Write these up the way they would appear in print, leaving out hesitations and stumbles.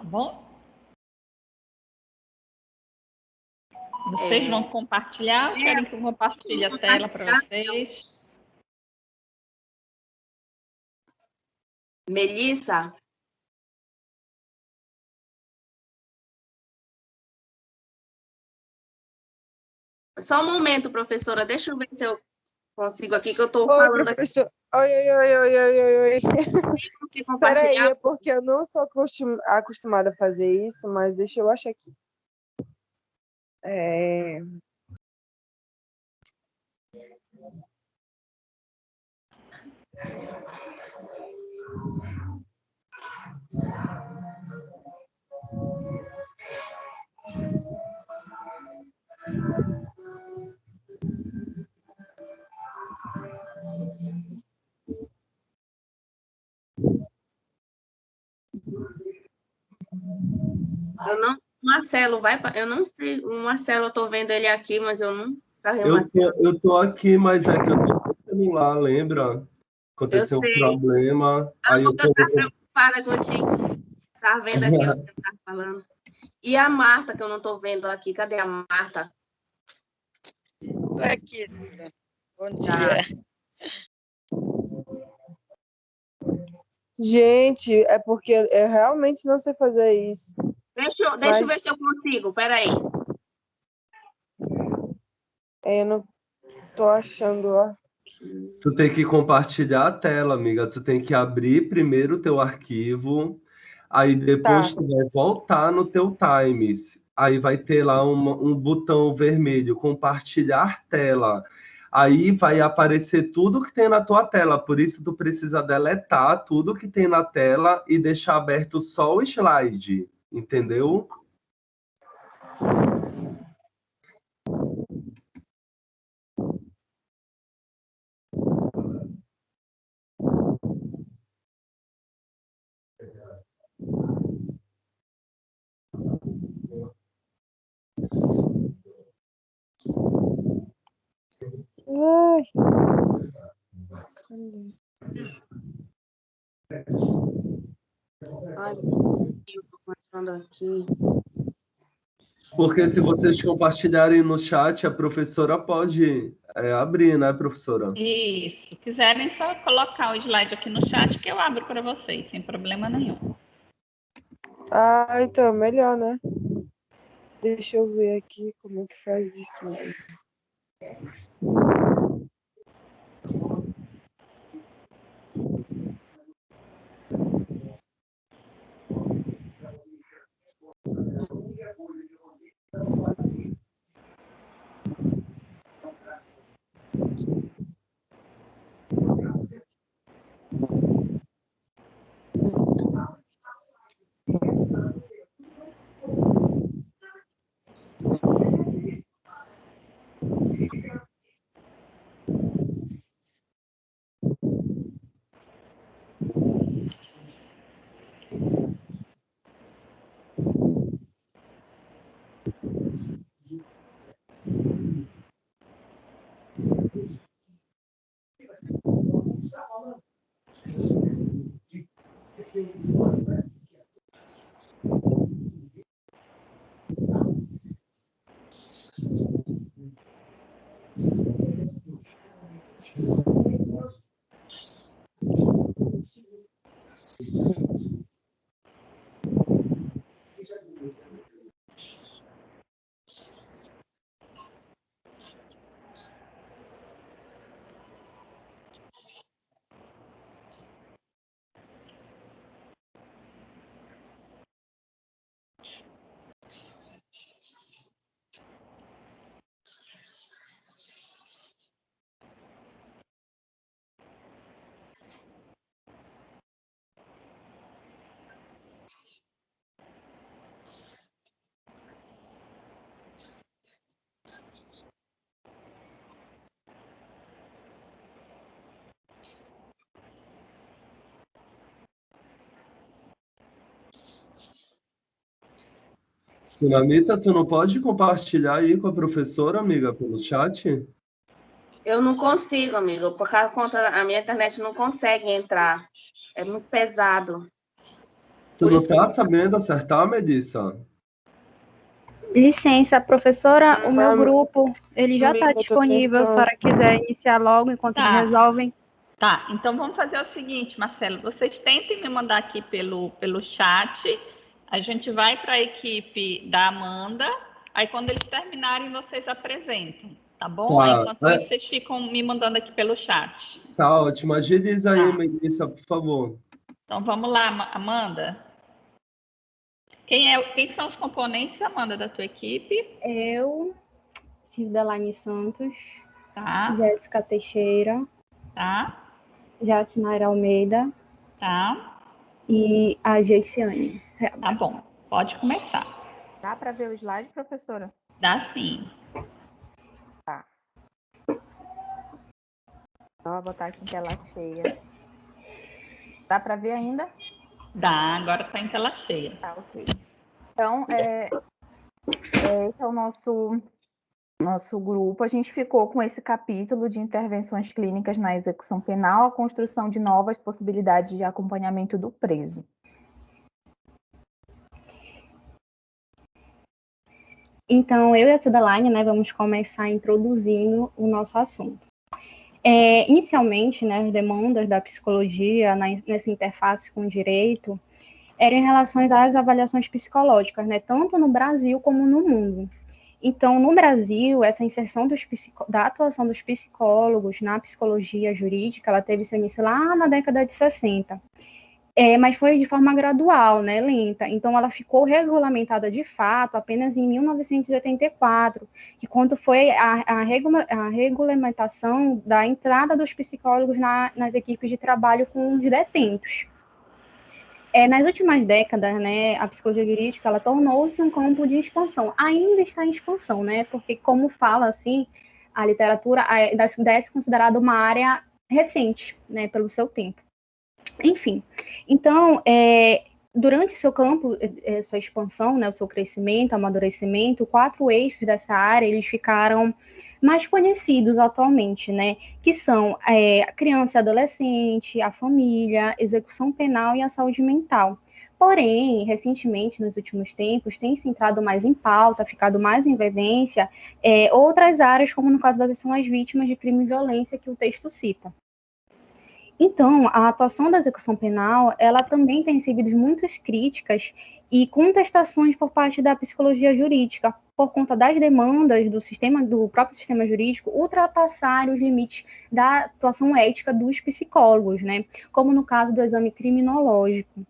Tá bom? Vocês vão compartilhar ou querem que eu compartilhe a tela para vocês? Melissa? Só um momento, professora. Deixa eu ver se eu consigo aqui, que eu estou falando professor. Aqui. Oi. Peraí, é porque eu não sou acostumada a fazer isso, mas deixa eu achar aqui. Marcelo, eu não sei, o Marcelo, eu estou vendo ele aqui, mas eu não... Eu tô aqui, mas é que eu tô sem celular, lembra? Aconteceu um problema. Aí eu tô preocupada contigo. Tá vendo aqui o que você tá falando. E a Marta, que eu não estou vendo aqui. Cadê a Marta? Estou aqui, Cida. Bom dia. Gente, é porque eu realmente não sei fazer isso. Deixa eu ver se eu consigo. Peraí. Eu não tô achando, ó. Tu tem que compartilhar a tela, amiga. Tu tem que abrir primeiro o teu arquivo, aí depois tu vai voltar no teu Times. Aí vai ter lá um botão vermelho, compartilhar tela. Aí vai aparecer tudo que tem na tua tela. Por isso tu precisa deletar tudo que tem na tela e deixar aberto só o slide. Entendeu? Ai. Ai, eu tô mostrando aqui. Porque se vocês compartilharem no chat, a professora pode abrir, né, professora? Isso. Se quiserem, só colocar o slide aqui no chat que eu abro para vocês, sem problema nenhum. Ah, então, melhor, né? Deixa eu ver aqui como que faz isso. Sunamita, tu não pode compartilhar aí com a professora, amiga, pelo chat? Eu não consigo, amigo, por causa da conta, a minha internet não consegue entrar. É muito pesado. Tu não tá sabendo acertar, Melissa? Licença, professora, o meu Amiga, grupo, ele já está eu tô disponível, se a senhora quiser iniciar logo enquanto eles Tá. resolvem. Tá, então vamos fazer o seguinte, Marcelo, vocês tentem me mandar aqui pelo chat, a gente vai para a equipe da Amanda, aí quando eles terminarem vocês apresentam, tá bom? Aí, Tá, enquanto isso, vocês ficam me mandando aqui pelo chat. tá ótimo. Agiliza aí, Tá. Melissa, por favor. Então vamos lá, Amanda. Quem são os componentes, Amanda, da tua equipe? Eu, Cisdelane Santos, Tá, Jéssica Teixeira, tá, Jacinaira Almeida tá, e a Geiciane. tá bom. Pode começar. Dá para ver o slide, professora? Dá sim. Só vou botar aqui em tela cheia. Dá para ver ainda? Dá, agora tá em tela cheia. Tá, ok. Então, esse é o nosso grupo. A gente ficou com esse capítulo de intervenções clínicas na execução penal, a construção de novas possibilidades de acompanhamento do preso. Então, eu e a Cidelaine, né, vamos começar introduzindo o nosso assunto. Inicialmente, né, as demandas da psicologia nessa interface com o direito eram em relação às avaliações psicológicas, né, tanto no Brasil como no mundo. Então, no Brasil, essa inserção da atuação dos psicólogos na psicologia jurídica, ela teve seu início lá na década de 60. Mas foi de forma gradual, né, lenta. Então, ela ficou regulamentada de fato apenas em 1984, que quando foi a regulamentação da entrada dos psicólogos nas equipes de trabalho com os detentos. Nas últimas décadas, né, a psicologia jurídica ela tornou-se um campo de expansão. Ainda está em expansão, né, porque, como fala assim, a literatura ainda é considerada uma área recente, né, pelo seu tempo. Enfim, então, durante seu campo, sua expansão, né, o seu crescimento, amadurecimento, 4 eixos dessa área, eles ficaram mais conhecidos atualmente, né, que são a criança e adolescente, a família, execução penal e a saúde mental. Porém, recentemente, nos últimos tempos, tem se entrado mais em pauta, ficado mais em evidência, outras áreas, como no caso da atenção às vítimas de crime e violência, que o texto cita. Então, a atuação da execução penal, ela também tem recebido muitas críticas e contestações por parte da psicologia jurídica, por conta das demandas do próprio sistema jurídico ultrapassarem os limites da atuação ética dos psicólogos, né? Como no caso do exame criminológico.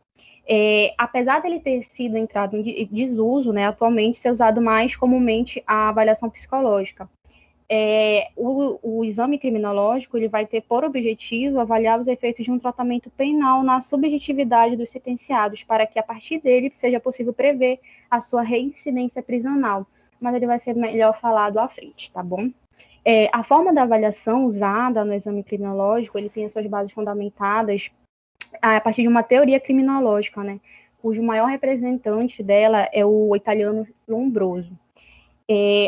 Apesar dele ter sido entrado em desuso, né, atualmente ser usado mais comumente a avaliação psicológica. O exame criminológico ele vai ter por objetivo avaliar os efeitos de um tratamento penal na subjetividade dos sentenciados, para que a partir dele seja possível prever a sua reincidência prisional. Mas ele vai ser melhor falado à frente, tá bom? A forma da avaliação usada no exame criminológico, ele tem as suas bases fundamentadas a partir de uma teoria criminológica, né, cujo maior representante dela é o italiano Lombroso.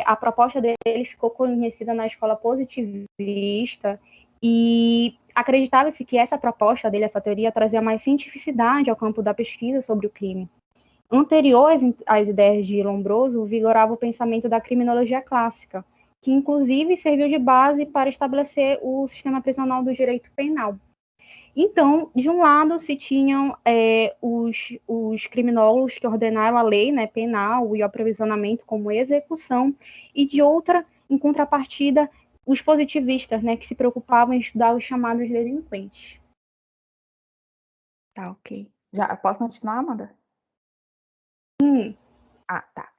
A proposta dele ficou conhecida na escola positivista e acreditava-se que essa proposta dele, essa teoria, trazia mais cientificidade ao campo da pesquisa sobre o crime. Anterior às ideias de Lombroso, vigorava o pensamento da criminologia clássica, que inclusive serviu de base para estabelecer o sistema prisional do direito penal. Então, de um lado, se tinham os criminólogos que ordenaram a lei, né, penal e o aprisionamento como execução, e de outra, em contrapartida, os positivistas, né, que se preocupavam em estudar os chamados delinquentes. Tá, ok. Já posso continuar, Amanda? Ah, tá.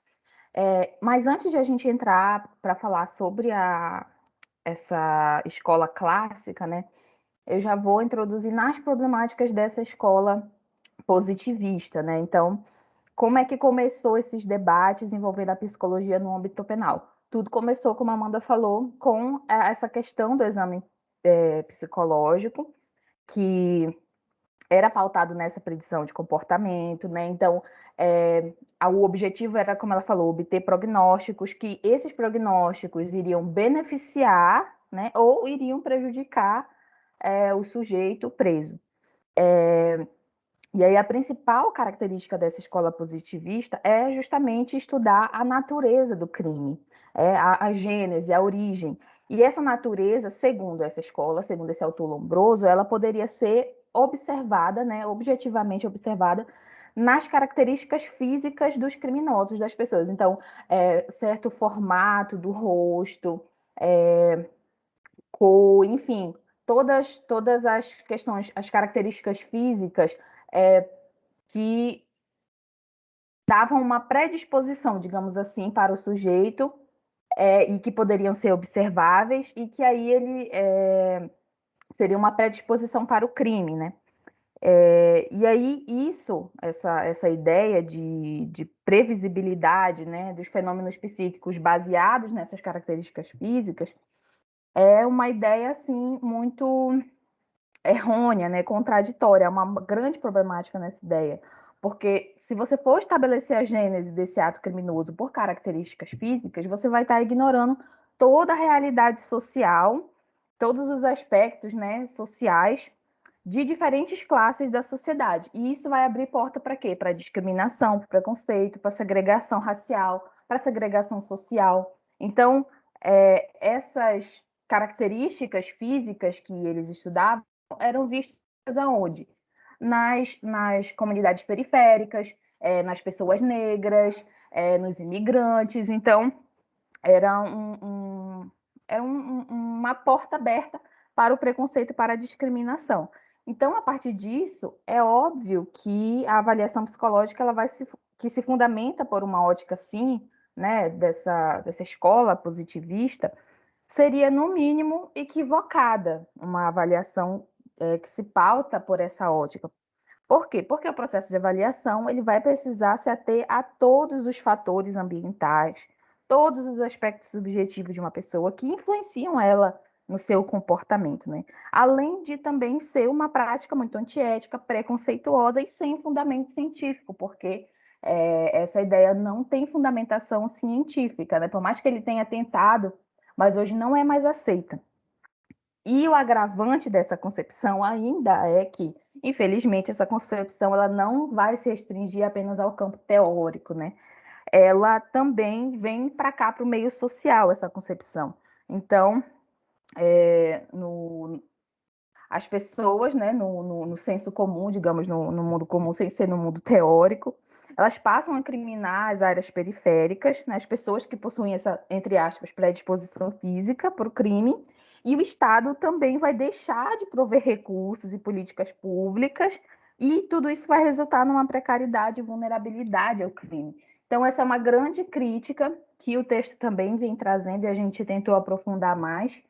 Mas antes de a gente entrar para falar sobre essa escola clássica, né, eu já vou introduzir nas problemáticas dessa escola positivista, né? Então, como é que começou esses debates envolvendo a psicologia no âmbito penal? Tudo começou, como a Amanda falou, com essa questão do exame psicológico, que era pautado nessa predição de comportamento, né? Então, o objetivo era, como ela falou, obter prognósticos, que esses prognósticos iriam beneficiar, né, ou iriam prejudicar o sujeito preso. E aí a principal característica dessa escola positivista é justamente estudar a natureza do crime, a gênese, a origem. E essa natureza, segundo essa escola, segundo esse autor Lombroso, ela poderia ser observada, né, objetivamente observada, nas características físicas dos criminosos, das pessoas. Então, certo formato do rosto, cor, enfim, todas as questões, as características físicas que davam uma predisposição, digamos assim, para o sujeito, e que poderiam ser observáveis, e que aí ele seria uma predisposição para o crime, né? E aí essa ideia de previsibilidade, né, dos fenômenos psíquicos baseados nessas características físicas é uma ideia assim muito errônea, né, contraditória, é uma grande problemática nessa ideia, porque se você for estabelecer a gênese desse ato criminoso por características físicas, você vai estar ignorando toda a realidade social, todos os aspectos, né, sociais de diferentes classes da sociedade. E isso vai abrir porta para quê? Para discriminação, para preconceito, para segregação racial, para segregação social. Então, essas características físicas que eles estudavam eram vistas aonde? Nas comunidades periféricas, nas pessoas negras, nos imigrantes. Então, era uma porta aberta para o preconceito e para a discriminação. Então, a partir disso, é óbvio que a avaliação psicológica ela que se fundamenta por uma ótica, sim, né, dessa escola positivista, seria, no mínimo, equivocada uma avaliação que se pauta por essa ótica. Por quê? Porque o processo de avaliação ele vai precisar se ater a todos os fatores ambientais, todos os aspectos subjetivos de uma pessoa que influenciam ela no seu comportamento, né? Além de também ser uma prática muito antiética, preconceituosa e sem fundamento científico, porque essa ideia não tem fundamentação científica, né? Por mais que ele tenha tentado, mas hoje não é mais aceita. E o agravante dessa concepção ainda é que, infelizmente, essa concepção ela não vai se restringir apenas ao campo teórico, né? Ela também vem para cá, para o meio social, essa concepção. Então, as pessoas, né, no senso comum, digamos, no mundo comum, sem ser no mundo teórico, elas passam a incriminar as áreas periféricas, né, as pessoas que possuem essa, entre aspas, predisposição física para o crime, e o Estado também vai deixar de prover recursos e políticas públicas, e tudo isso vai resultar numa precariedade e vulnerabilidade ao crime. Então, essa é uma grande crítica que o texto também vem trazendo, e a gente tentou aprofundar mais,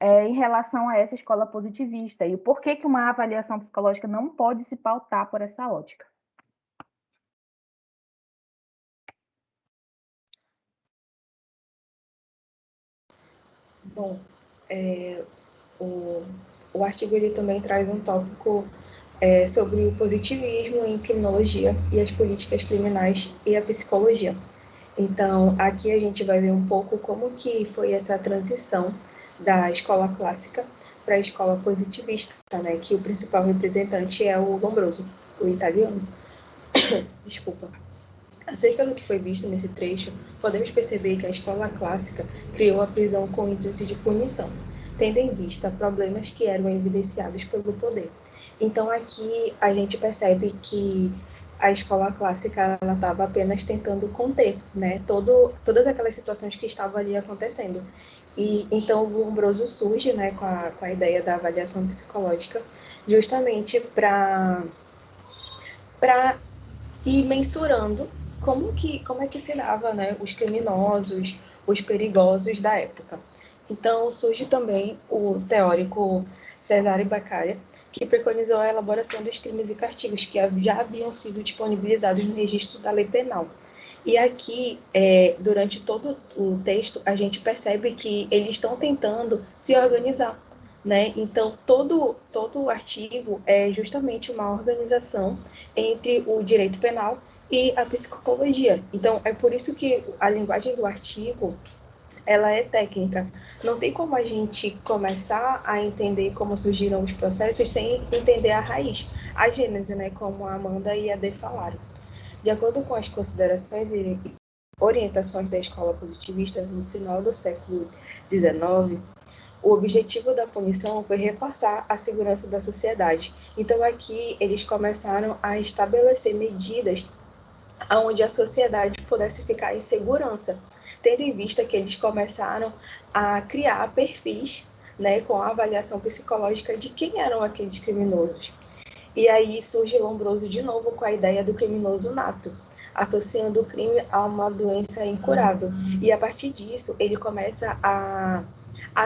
em relação a essa escola positivista, e o porquê que uma avaliação psicológica não pode se pautar por essa ótica. Bom, o artigo ele também traz um tópico sobre o positivismo em criminologia e as políticas criminais e a psicologia. Então, aqui a gente vai ver um pouco como que foi essa transição da escola clássica para a escola positivista, né? Que o principal representante é o Lombroso, o italiano. Desculpa. Acerca do que foi visto nesse trecho, podemos perceber que a escola clássica criou a prisão com o intuito de punição, tendo em vista problemas que eram evidenciados pelo poder. Então, aqui a gente percebe que a escola clássica estava apenas tentando conter, né, todas aquelas situações que estavam ali acontecendo. E então o Lombroso surge, né, com a ideia da avaliação psicológica, justamente para ir mensurando como é que se dava, né, os criminosos, os perigosos da época. Então surge também o teórico Cesare Beccaria, que preconizou a elaboração dos crimes e castigos que já haviam sido disponibilizados no registro da lei penal. E aqui, durante todo o texto, a gente percebe que eles estão tentando se organizar, né? Então, todo o artigo é justamente uma organização entre o direito penal e a psicologia. Então, é por isso que a linguagem do artigo ela é técnica. Não tem como a gente começar a entender como surgiram os processos sem entender a raiz. a gênese, né, como a Amanda e a Dê falaram. De acordo com as considerações e orientações da escola positivista no final do século XIX, o objetivo da punição foi reforçar a segurança da sociedade. Então, aqui, eles começaram a estabelecer medidas onde a sociedade pudesse ficar em segurança, tendo em vista que eles começaram a criar perfis, né, com a avaliação psicológica de quem eram aqueles criminosos. E aí surge Lombroso de novo com a ideia do criminoso nato, associando o crime a uma doença incurável. E a partir disso, ele começa a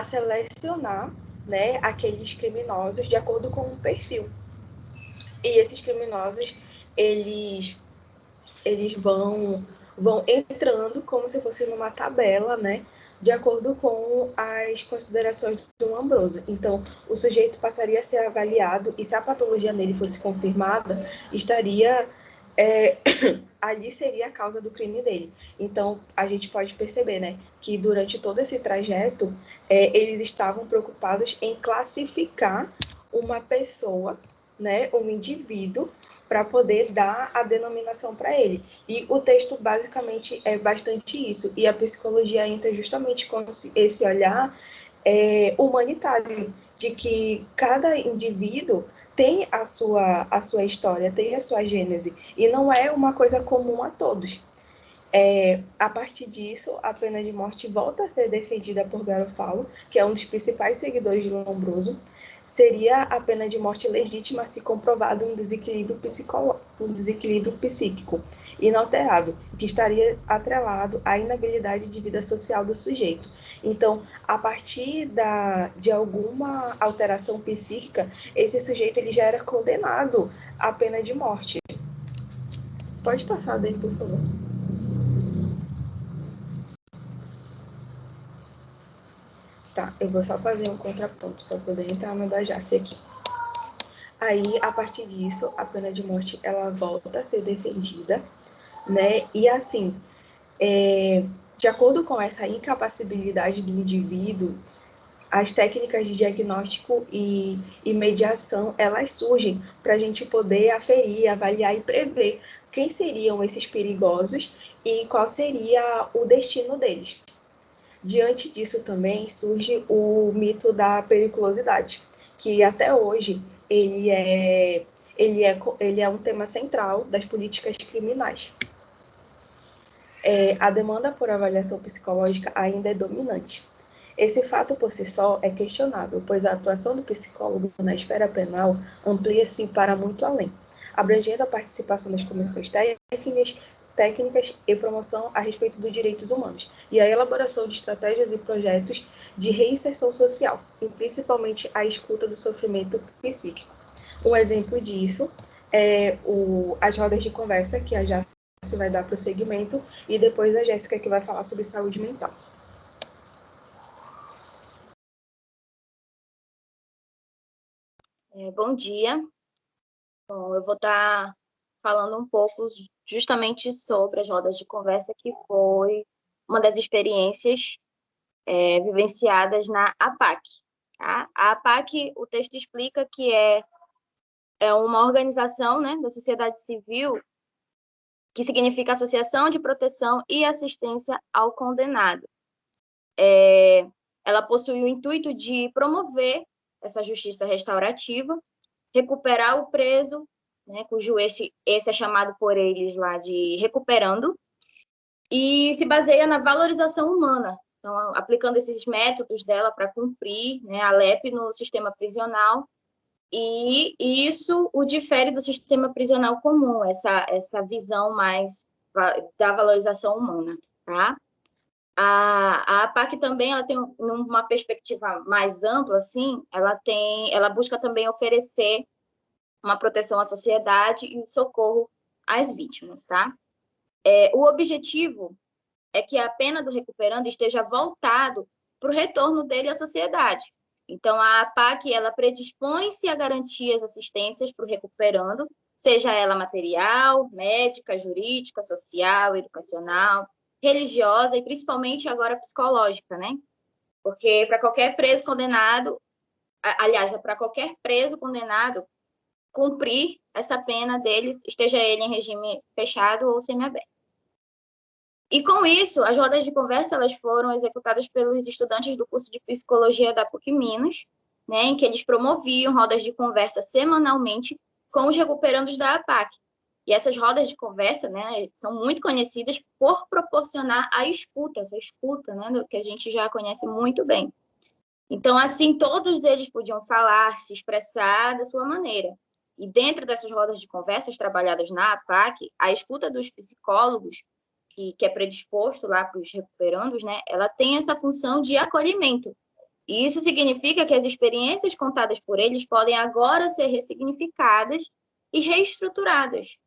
selecionar, né, aqueles criminosos de acordo com um perfil. E esses criminosos, eles vão entrando como se fosse numa tabela, né, de acordo com as considerações do Lombroso. Então, o sujeito passaria a ser avaliado e se a patologia nele fosse confirmada, estaria ali seria a causa do crime dele. Então, a gente pode perceber, né, que durante todo esse trajeto, eles estavam preocupados em classificar uma pessoa, né, um indivíduo, para poder dar a denominação para ele. E o texto basicamente é bastante isso. E a psicologia entra justamente com esse olhar humanitário, de que cada indivíduo tem a sua história, tem a sua gênese, e não é uma coisa comum a todos. A partir disso, a pena de morte volta a ser defendida por Garofalo, que é um dos principais seguidores de Lombroso. Seria a pena de morte legítima se comprovado um desequilíbrio psíquico inalterável, que estaria atrelado à inabilidade de vida social do sujeito. Então, a partir de alguma alteração psíquica, esse sujeito ele já era condenado à pena de morte. Pode passar daí, por favor. Tá, eu vou só fazer um contraponto para poder entrar no da Jace aqui. Aí, a partir disso, a pena de morte, ela volta a ser defendida, né? E assim, de acordo com essa incapacidade do indivíduo, as técnicas de diagnóstico e mediação, elas surgem para a gente poder aferir, avaliar e prever quem seriam esses perigosos e qual seria o destino deles. Diante disso também surge o mito da periculosidade, que até hoje ele é um tema central das políticas criminais. A demanda por avaliação psicológica ainda é dominante. Esse fato por si só é questionável, pois a atuação do psicólogo na esfera penal amplia-se para muito além, abrangendo a participação das comissões técnicas e promoção a respeito dos direitos humanos, e a elaboração de estratégias e projetos de reinserção social, e principalmente a escuta do sofrimento psíquico. Um exemplo disso é as rodas de conversa, que a Jace vai dar prosseguimento, e depois a Jéssica, que vai falar sobre saúde mental. Bom dia. Bom, eu vou estar falando um pouco justamente sobre as rodas de conversa, que foi uma das experiências vivenciadas na APAC. Tá? A APAC, o texto explica que é uma organização, né, da sociedade civil, que significa Associação de Proteção e Assistência ao Condenado. Ela possui o intuito de promover essa justiça restaurativa, recuperar o preso, né, cujo esse é chamado por eles lá de recuperando, e se baseia na valorização humana. Então, aplicando esses métodos dela para cumprir, né, a LEP no sistema prisional, e isso o difere do sistema prisional comum, essa visão mais da valorização humana, tá? A APAC também ela tem uma perspectiva mais ampla, assim, ela busca também oferecer uma proteção à sociedade e socorro às vítimas, tá? O objetivo é que a pena do recuperando esteja voltado para o retorno dele à sociedade. Então, a APAC, ela predispõe-se a garantir as assistências para o recuperando, seja ela material, médica, jurídica, social, educacional, religiosa e principalmente agora psicológica, né? Porque para qualquer preso condenado, aliás, para qualquer preso condenado, cumprir essa pena deles, esteja ele em regime fechado ou semiaberto. E com isso, as rodas de conversa elas foram executadas pelos estudantes do curso de psicologia da PUC Minas, né, em que eles promoviam rodas de conversa semanalmente com os recuperandos da APAC. E essas rodas de conversa, né, são muito conhecidas por proporcionar a escuta, essa escuta, né, que a gente já conhece muito bem. Então, assim, todos eles podiam falar, se expressar da sua maneira. E dentro dessas rodas de conversas trabalhadas na APAC, a escuta dos psicólogos, que é predisposto lá para os recuperandos, né, ela tem essa função de acolhimento. E isso significa que as experiências contadas por eles podem agora ser ressignificadas e reestruturadas.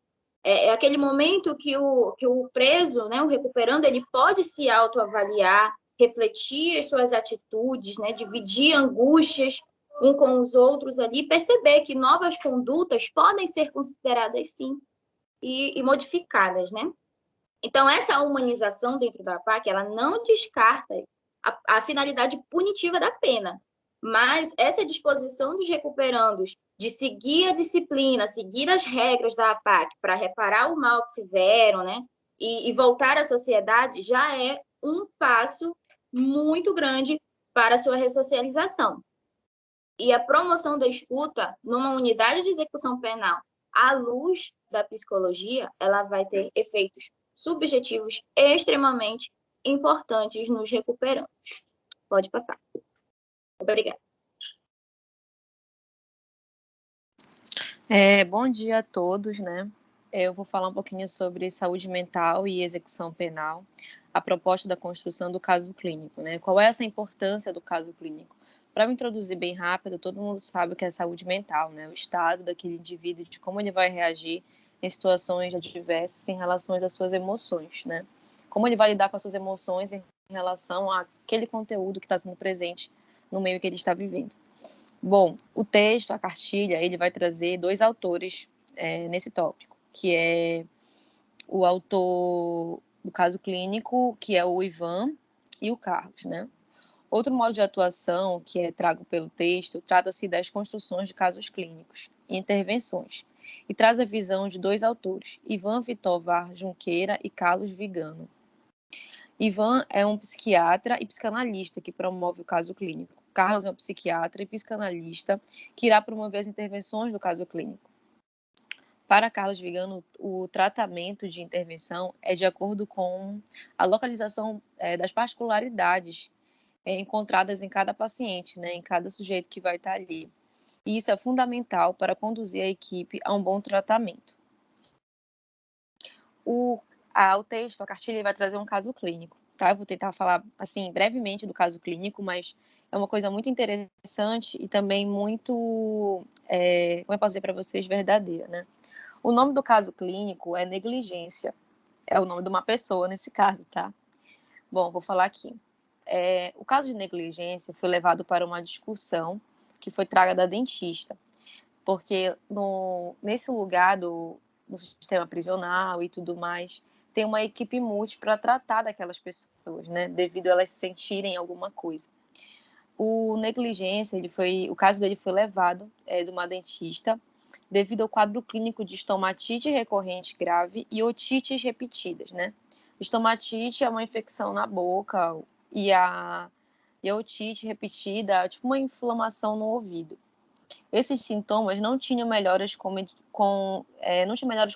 É aquele momento que o preso, né, o recuperando, ele pode se autoavaliar, refletir as suas atitudes, né, dividir angústias um com os outros ali, perceber que novas condutas podem ser consideradas, sim, e modificadas, né? Então, essa humanização dentro da APAC, ela não descarta a finalidade punitiva da pena, mas essa disposição dos recuperandos de seguir a disciplina, seguir as regras da APAC para reparar o mal que fizeram, né, e voltar à sociedade, já é um passo muito grande para a sua ressocialização. E a promoção da escuta numa unidade de execução penal à luz da psicologia, ela vai ter efeitos subjetivos extremamente importantes nos recuperandos. Pode passar. Obrigada. Bom dia a todos, né? Eu vou falar um pouquinho sobre saúde mental e execução penal, a proposta da construção do caso clínico, né? Qual é essa importância do caso clínico? Para me introduzir bem rápido, todo mundo sabe o que é saúde mental, né? O estado daquele indivíduo, de como ele vai reagir em situações adversas em relação às suas emoções, né? Como ele vai lidar com as suas emoções em relação àquele conteúdo que está sendo presente no meio que ele está vivendo. Bom, o texto, a cartilha, ele vai trazer 2 autores nesse tópico, que é o autor do caso clínico, que é o Ivan, e o Carlos, né? Outro modo de atuação que é trago pelo texto trata-se das construções de casos clínicos e intervenções, e traz a visão de 2 autores, Ivan Vitovar Junqueira e Carlos Vigano. Ivan é um psiquiatra e psicanalista que promove o caso clínico. Carlos é um psiquiatra e psicanalista que irá promover as intervenções do caso clínico. Para Carlos Vigano, o tratamento de intervenção é de acordo com a localização das particularidades encontradas em cada paciente, né, em cada sujeito que vai estar ali. E isso é fundamental para conduzir a equipe a um bom tratamento. O texto, a cartilha, vai trazer um caso clínico, tá? Eu vou tentar falar, assim, brevemente do caso clínico, mas é uma coisa muito interessante e também muito, como eu posso dizer para vocês, verdadeira, né? O nome do caso clínico é negligência. É o nome de uma pessoa nesse caso, tá? Bom, vou falar aqui. O caso de negligência foi levado para uma discussão que foi traga da dentista, porque nesse lugar no sistema prisional e tudo mais, tem uma equipe multi para tratar daquelas pessoas, né, devido a elas sentirem alguma coisa. O negligência, o caso dele foi levado de uma dentista devido ao quadro clínico de estomatite recorrente grave e otites repetidas, né? Estomatite é uma infecção na boca e a otite repetida é tipo uma inflamação no ouvido. Esses sintomas não tinham melhoras com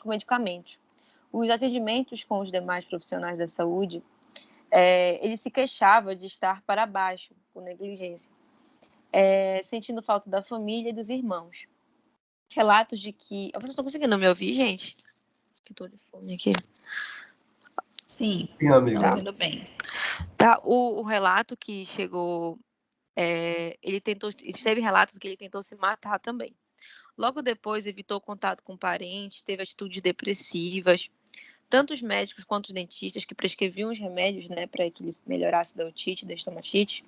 medicamentos. Os atendimentos com os demais profissionais da saúde, ele se queixava de estar para baixo, com negligência, sentindo falta da família e dos irmãos. Relatos de que... Vocês estão conseguindo me ouvir, gente? Que estou de fome aqui. Sim, amigo. tá tudo bem. Tá, o relato que chegou... ele teve relatos que ele tentou se matar também. Logo depois, evitou contato com parentes, teve atitudes depressivas. Tanto os médicos quanto os dentistas que prescreviam os remédios, né, para que ele melhorasse da otite, da estomatite,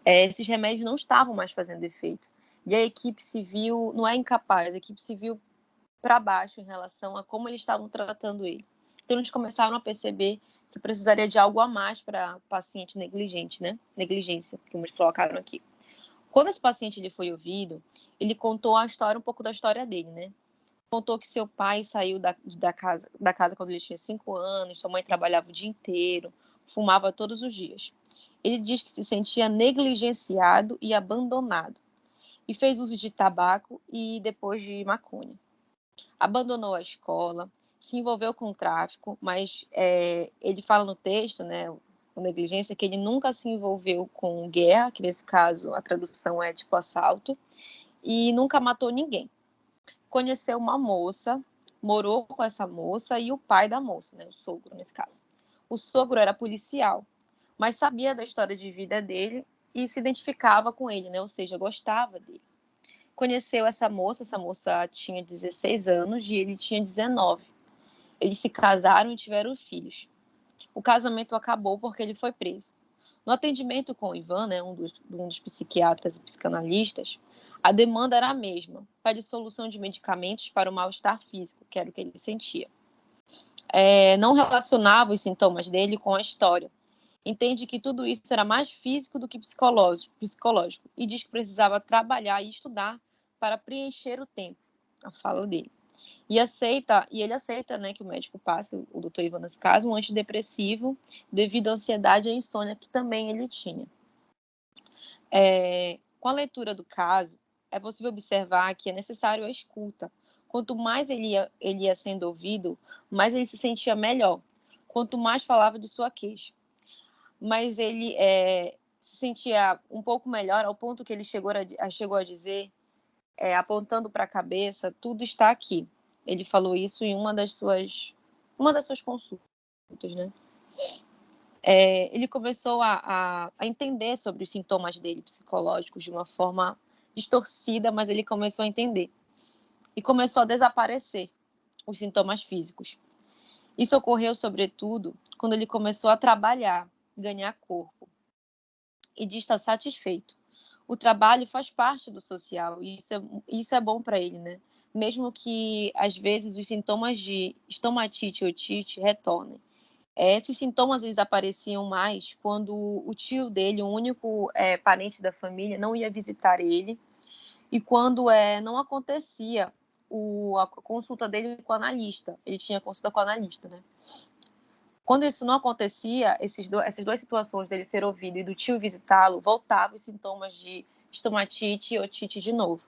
esses remédios não estavam mais fazendo efeito. E a equipe se viu, não é incapaz, a equipe se viu para baixo em relação a como eles estavam tratando ele. Então, eles começaram a perceber que precisaria de algo a mais para paciente negligente, né? Negligência, que muitos colocaram aqui. Quando esse paciente ele foi ouvido, ele contou um pouco da história dele, né? Contou que seu pai saiu da casa quando ele tinha 5 anos, sua mãe trabalhava o dia inteiro, fumava todos os dias. Ele diz que se sentia negligenciado e abandonado, e fez uso de tabaco e depois de maconha. Abandonou a escola, se envolveu com o tráfico, mas ele fala no texto, né, com negligência, que ele nunca se envolveu com guerra, que nesse caso a tradução é tipo assalto, e nunca matou ninguém. Conheceu uma moça, morou com essa moça e o pai da moça, né, o sogro nesse caso. O sogro era policial, mas sabia da história de vida dele e se identificava com ele, né, ou seja, gostava dele. Conheceu essa moça tinha 16 anos e ele tinha 19. Eles se casaram e tiveram filhos. O casamento acabou porque ele foi preso. No atendimento com o Ivan, né, um dos psiquiatras e psicanalistas, a demanda era a mesma, para dissolução de medicamentos para o mal-estar físico, que era o que ele sentia. Não relacionava os sintomas dele com a história. Entende que tudo isso era mais físico do que psicológico e diz que precisava trabalhar e estudar para preencher o tempo, a fala dele. E ele aceita, né, que o médico passe, o Dr. Ivan nesse caso, um antidepressivo devido à ansiedade e à insônia que também ele tinha. Com a leitura do caso, é possível observar que é necessário a escuta. Quanto mais ele ia sendo ouvido, mais ele se sentia melhor. Quanto mais falava de sua queixa. Mas ele se sentia um pouco melhor ao ponto que ele chegou a dizer, apontando para a cabeça, tudo está aqui. Ele falou isso em uma das suas consultas, né? Ele começou a entender sobre os sintomas dele psicológicos de uma forma distorcida, mas ele começou a entender. E começou a desaparecer os sintomas físicos. Isso ocorreu, sobretudo, quando ele começou a trabalhar, ganhar corpo. E de estar satisfeito. O trabalho faz parte do social, e isso é bom para ele, né? Mesmo que, às vezes, os sintomas de estomatite e otite retornem. Esses sintomas eles apareciam mais quando o tio dele, o único parente da família, não ia visitar ele, e quando não acontecia a consulta dele com o analista. Ele tinha consulta com o analista, né? Quando isso não acontecia, essas duas situações dele ser ouvido e do tio visitá-lo, voltavam os sintomas de estomatite e otite de novo.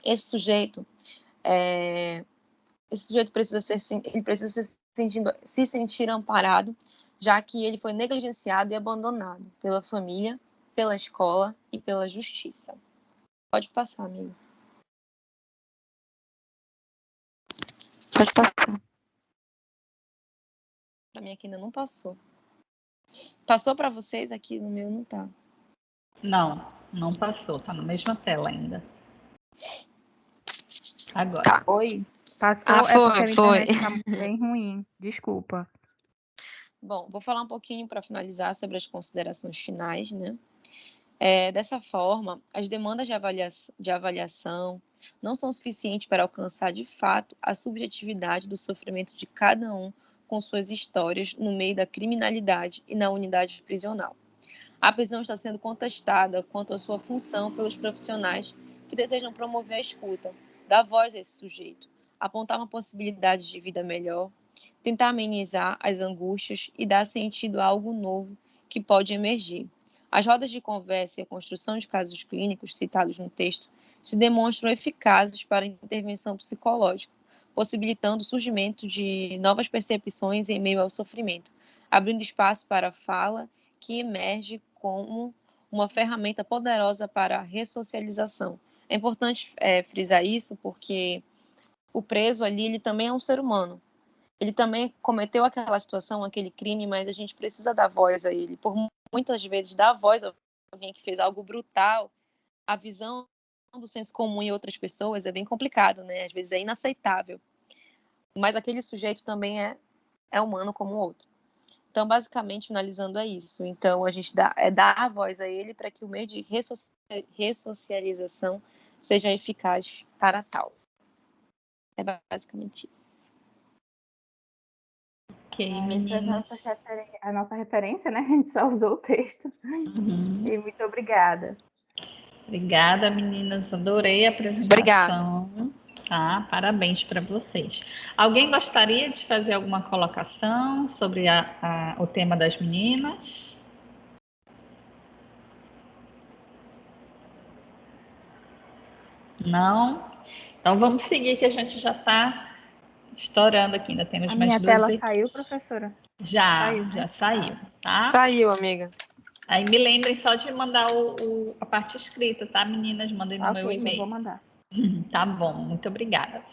Esse sujeito precisa se sentir amparado, já que ele foi negligenciado e abandonado pela família, pela escola e pela justiça. Pode passar, amigo. Pode passar. Para mim aqui ainda não passou. Passou para vocês? Aqui no meu não tá. Não passou. Tá na mesma tela ainda. Agora. Tá. Oi. Passou, porque a internet tá bem ruim. Desculpa. Bom, vou falar um pouquinho para finalizar sobre as considerações finais, né? Dessa forma, as demandas de avaliação não são suficientes para alcançar, de fato, a subjetividade do sofrimento de cada um com suas histórias no meio da criminalidade e na unidade prisional. A prisão está sendo contestada quanto à sua função pelos profissionais que desejam promover a escuta, dar voz a esse sujeito, apontar uma possibilidade de vida melhor, tentar amenizar as angústias e dar sentido a algo novo que pode emergir. As rodas de conversa e a construção de casos clínicos citados no texto se demonstram eficazes para a intervenção psicológica, possibilitando o surgimento de novas percepções em meio ao sofrimento, abrindo espaço para a fala que emerge como uma ferramenta poderosa para a ressocialização. É importante frisar isso porque o preso ali, ele também é um ser humano. Ele também cometeu aquela situação, aquele crime, mas a gente precisa dar voz a ele. Por muitas vezes, dar voz a alguém que fez algo brutal, a visão do senso comum em outras pessoas é bem complicado, né? Às vezes é inaceitável. Mas aquele sujeito também é humano como o outro. Então, basicamente, finalizando é isso. Então, a gente dá a voz a ele para que o meio de ressocialização seja eficaz para tal. É basicamente isso. Ok, Essa é meninas. a nossa referência, né? A gente só usou o texto. Uhum. E muito obrigada. Obrigada, meninas. Adorei a apresentação. Tá? Parabéns para vocês. Alguém gostaria de fazer alguma colocação sobre o tema das meninas? Não? Então vamos seguir, que a gente já está estourando aqui. Ainda temos A mais minha 12. tela saiu, professora? Já Saiu, né? saiu, tá? Saiu, amiga. Aí me lembrem só de mandar a parte escrita, tá, meninas? Mandem no meu Ok, já e-mail. vou mandar. Tá bom, muito obrigada.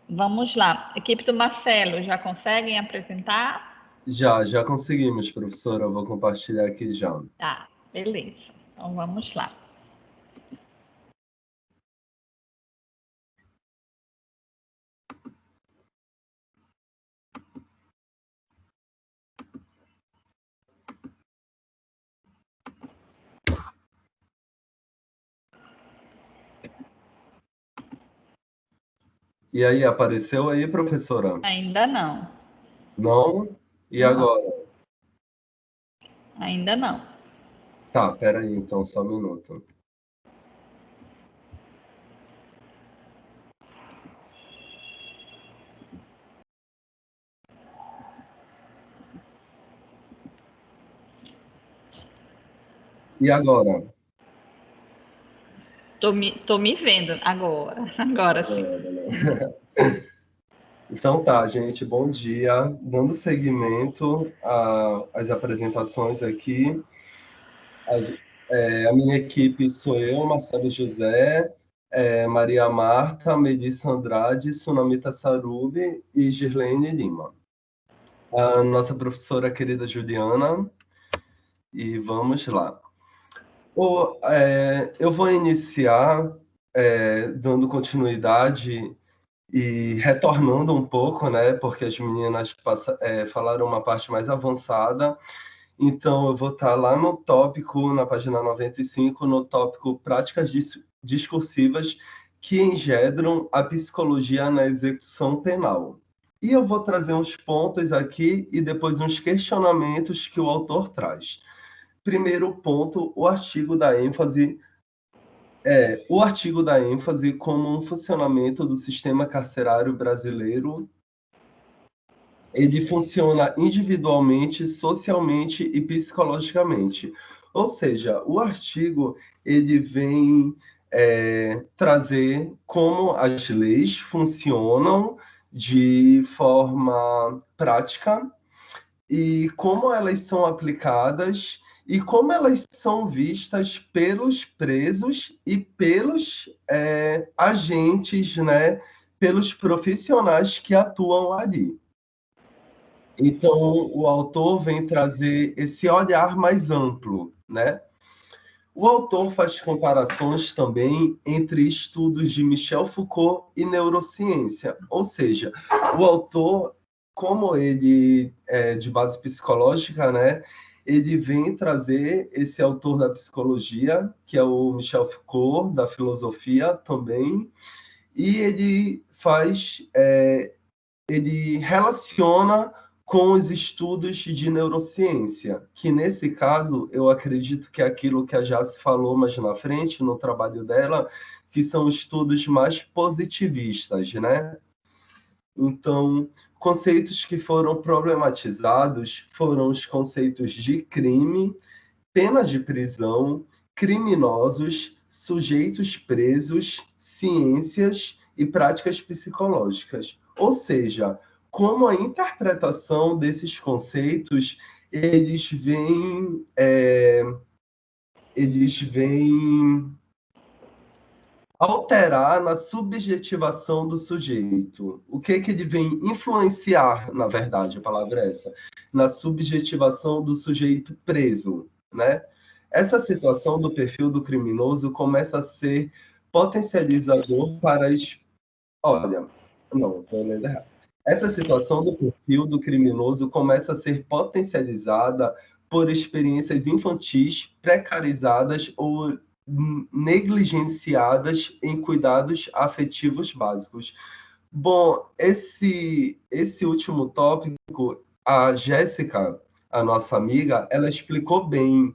Vamos lá. Equipe do Marcelo, já conseguem apresentar? Já conseguimos, professora. Eu vou compartilhar aqui já. Tá, beleza. Então vamos lá. E aí, apareceu aí, professora? Ainda não. Não? E Não. agora? Ainda não. Tá, peraí, então, só um minuto. E agora? Tô me vendo agora. Agora sim. Então tá, gente, bom dia. Dando seguimento às apresentações aqui. A minha equipe sou eu, Marcelo José, Maria Marta, Melissa Andrade, Sunamita Sarubi e Girlene Lima. A nossa professora querida Juliana, e vamos lá. Eu vou iniciar dando continuidade e retornando um pouco, né, porque as meninas falaram uma parte mais avançada, então eu vou estar lá no tópico, na página 95, no tópico Práticas Discursivas que engendram a psicologia na execução penal. E eu vou trazer uns pontos aqui e depois uns questionamentos que o autor traz. Primeiro ponto, o artigo da ênfase como um funcionamento do sistema carcerário brasileiro. Ele funciona individualmente, socialmente e psicologicamente. Ou seja, o artigo ele vem trazer como as leis funcionam de forma prática e como elas são aplicadas e como elas são vistas pelos presos e pelos agentes, né, pelos profissionais que atuam ali. Então, o autor vem trazer esse olhar mais amplo, né? O autor faz comparações também entre estudos de Michel Foucault e neurociência, ou seja, o autor, como ele é de base psicológica, né, ele vem trazer esse autor da psicologia, que é o Michel Foucault, da filosofia também, e ele relaciona com os estudos de neurociência, que nesse caso eu acredito que é aquilo que a Jace falou mais na frente, no trabalho dela, que são estudos mais positivistas, né? Então, conceitos que foram problematizados foram os conceitos de crime, pena de prisão, criminosos, sujeitos presos, ciências e práticas psicológicas. Ou seja, como a interpretação desses conceitos eles vêm alterar na subjetivação do sujeito. O que ele vem influenciar, na verdade, a palavra é essa, na subjetivação do sujeito preso, né? Essa situação do perfil do criminoso começa a ser potencializador para as... Olha, não, estou lendo errado. Essa situação do perfil do criminoso começa a ser potencializada por experiências infantis precarizadas ou negligenciadas em cuidados afetivos básicos. Bom, esse último tópico, a Jéssica, a nossa amiga, ela explicou bem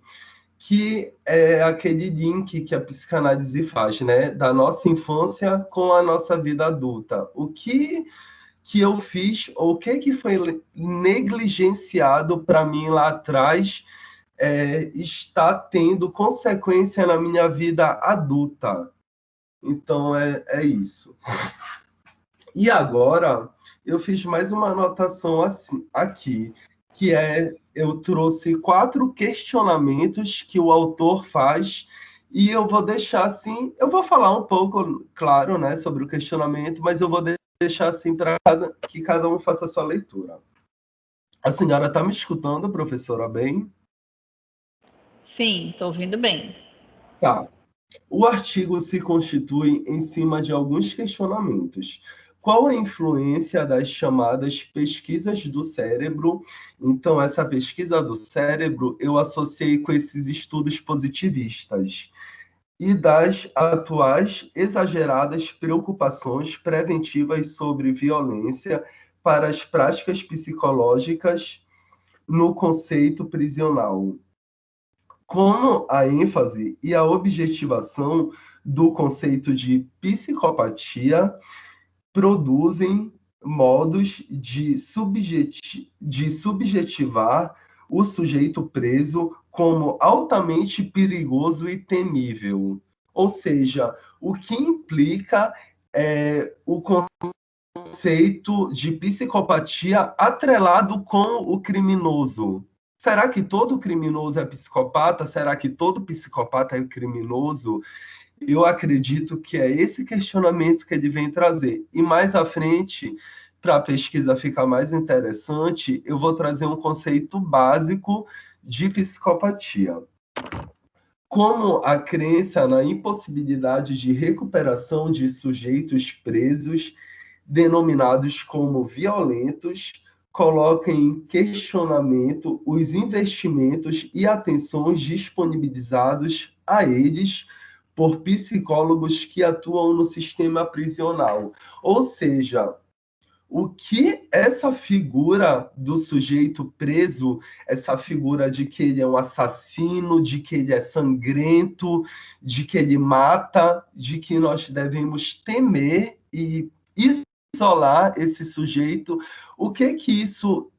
que é aquele link que a psicanálise faz, né? Da nossa infância com a nossa vida adulta. O que eu fiz, ou o que foi negligenciado para mim lá atrás, está tendo consequência na minha vida adulta. Então, é isso. E agora, eu fiz mais uma anotação assim, aqui, que eu trouxe 4 questionamentos que o autor faz, e eu vou deixar assim, eu vou falar um pouco, claro, né, sobre o questionamento, mas eu vou deixar assim para que cada um faça a sua leitura. A senhora está me escutando, professora, bem? Sim, estou ouvindo bem. Tá. O artigo se constitui em cima de alguns questionamentos. Qual a influência das chamadas pesquisas do cérebro? Então, essa pesquisa do cérebro eu associei com esses estudos positivistas e das atuais exageradas preocupações preventivas sobre violência para as práticas psicológicas no conceito prisional. Como a ênfase e a objetivação do conceito de psicopatia produzem modos de subjetivar o sujeito preso como altamente perigoso e temível. Ou seja, o que implica o conceito de psicopatia atrelado com o criminoso. Será que todo criminoso é psicopata? Será que todo psicopata é criminoso? Eu acredito que é esse questionamento que ele vem trazer. E mais à frente, para a pesquisa ficar mais interessante, eu vou trazer um conceito básico de psicopatia. Como a crença na impossibilidade de recuperação de sujeitos presos, denominados como violentos, coloca em questionamento os investimentos e atenções disponibilizados a eles por psicólogos que atuam no sistema prisional. Ou seja, o que essa figura do sujeito preso, essa figura de que ele é um assassino, de que ele é sangrento, de que ele mata, de que nós devemos temer e isolar esse sujeito, o que isso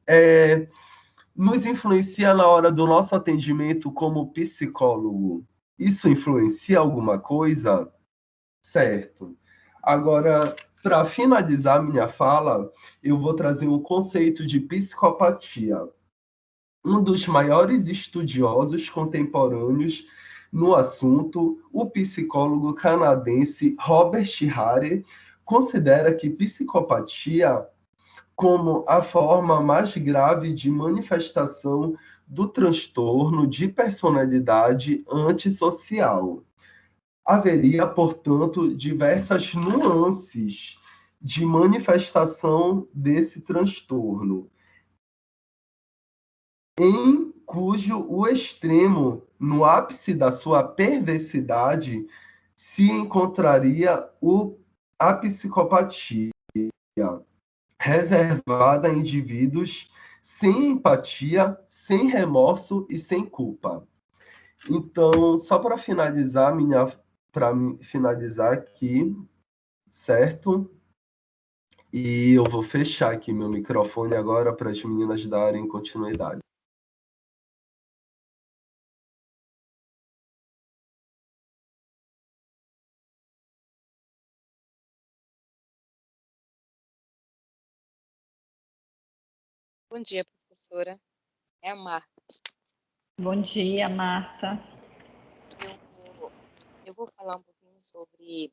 nos influencia na hora do nosso atendimento como psicólogo? Isso influencia alguma coisa? Certo. Agora, para finalizar minha fala, eu vou trazer um conceito de psicopatia. Um dos maiores estudiosos contemporâneos no assunto, o psicólogo canadense Robert Hare, considera que psicopatia como a forma mais grave de manifestação do transtorno de personalidade antissocial. Haveria, portanto, diversas nuances de manifestação desse transtorno, em cujo o extremo, no ápice da sua perversidade, se encontraria a psicopatia, reservada a indivíduos sem empatia, sem remorso e sem culpa. Então, só para finalizar aqui, certo? E eu vou fechar aqui meu microfone agora para as meninas darem continuidade. Bom dia, professora. É a Marta. Bom dia, Marta. Eu vou falar um pouquinho sobre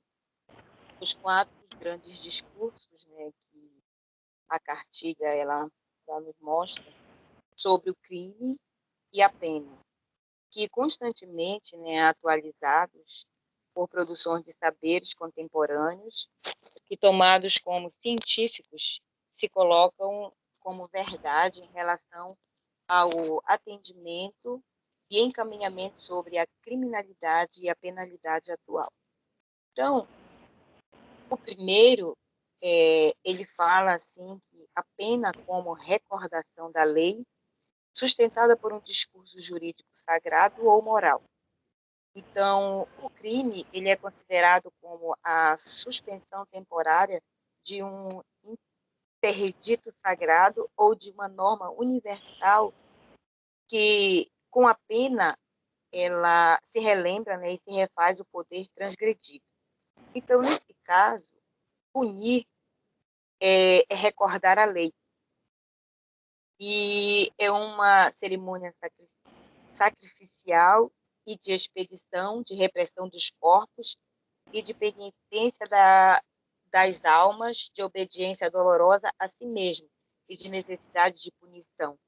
os 4 grandes discursos, né, que a cartilha ela nos mostra sobre o crime e a pena, que constantemente, né, atualizados por produções de saberes contemporâneos, que tomados como científicos se colocam como verdade em relação ao atendimento e encaminhamento sobre a criminalidade e a penalidade atual. Então, o primeiro, ele fala assim que a pena como recordação da lei sustentada por um discurso jurídico sagrado ou moral. Então, o crime ele é considerado como a suspensão temporária de um interdito sagrado ou de uma norma universal que, com a pena, ela se relembra, né, e se refaz o poder transgredido. Então, nesse caso, punir é recordar a lei. E é uma cerimônia sacrificial e de expedição, de repressão dos corpos e de penitência das almas, de obediência dolorosa a si mesmo e de necessidade de punição,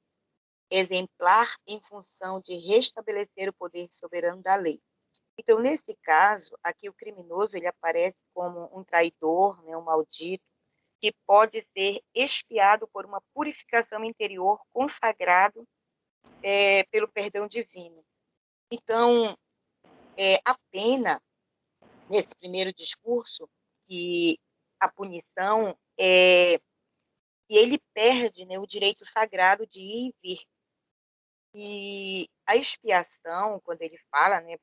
exemplar em função de restabelecer o poder soberano da lei. Então, nesse caso, aqui o criminoso ele aparece como um traidor, né, um maldito, que pode ser expiado por uma purificação interior consagrado pelo perdão divino. Então, a pena, nesse primeiro discurso, que a punição e ele perde, né, o direito sagrado de ir e vir. E a expiação, quando ele fala, né,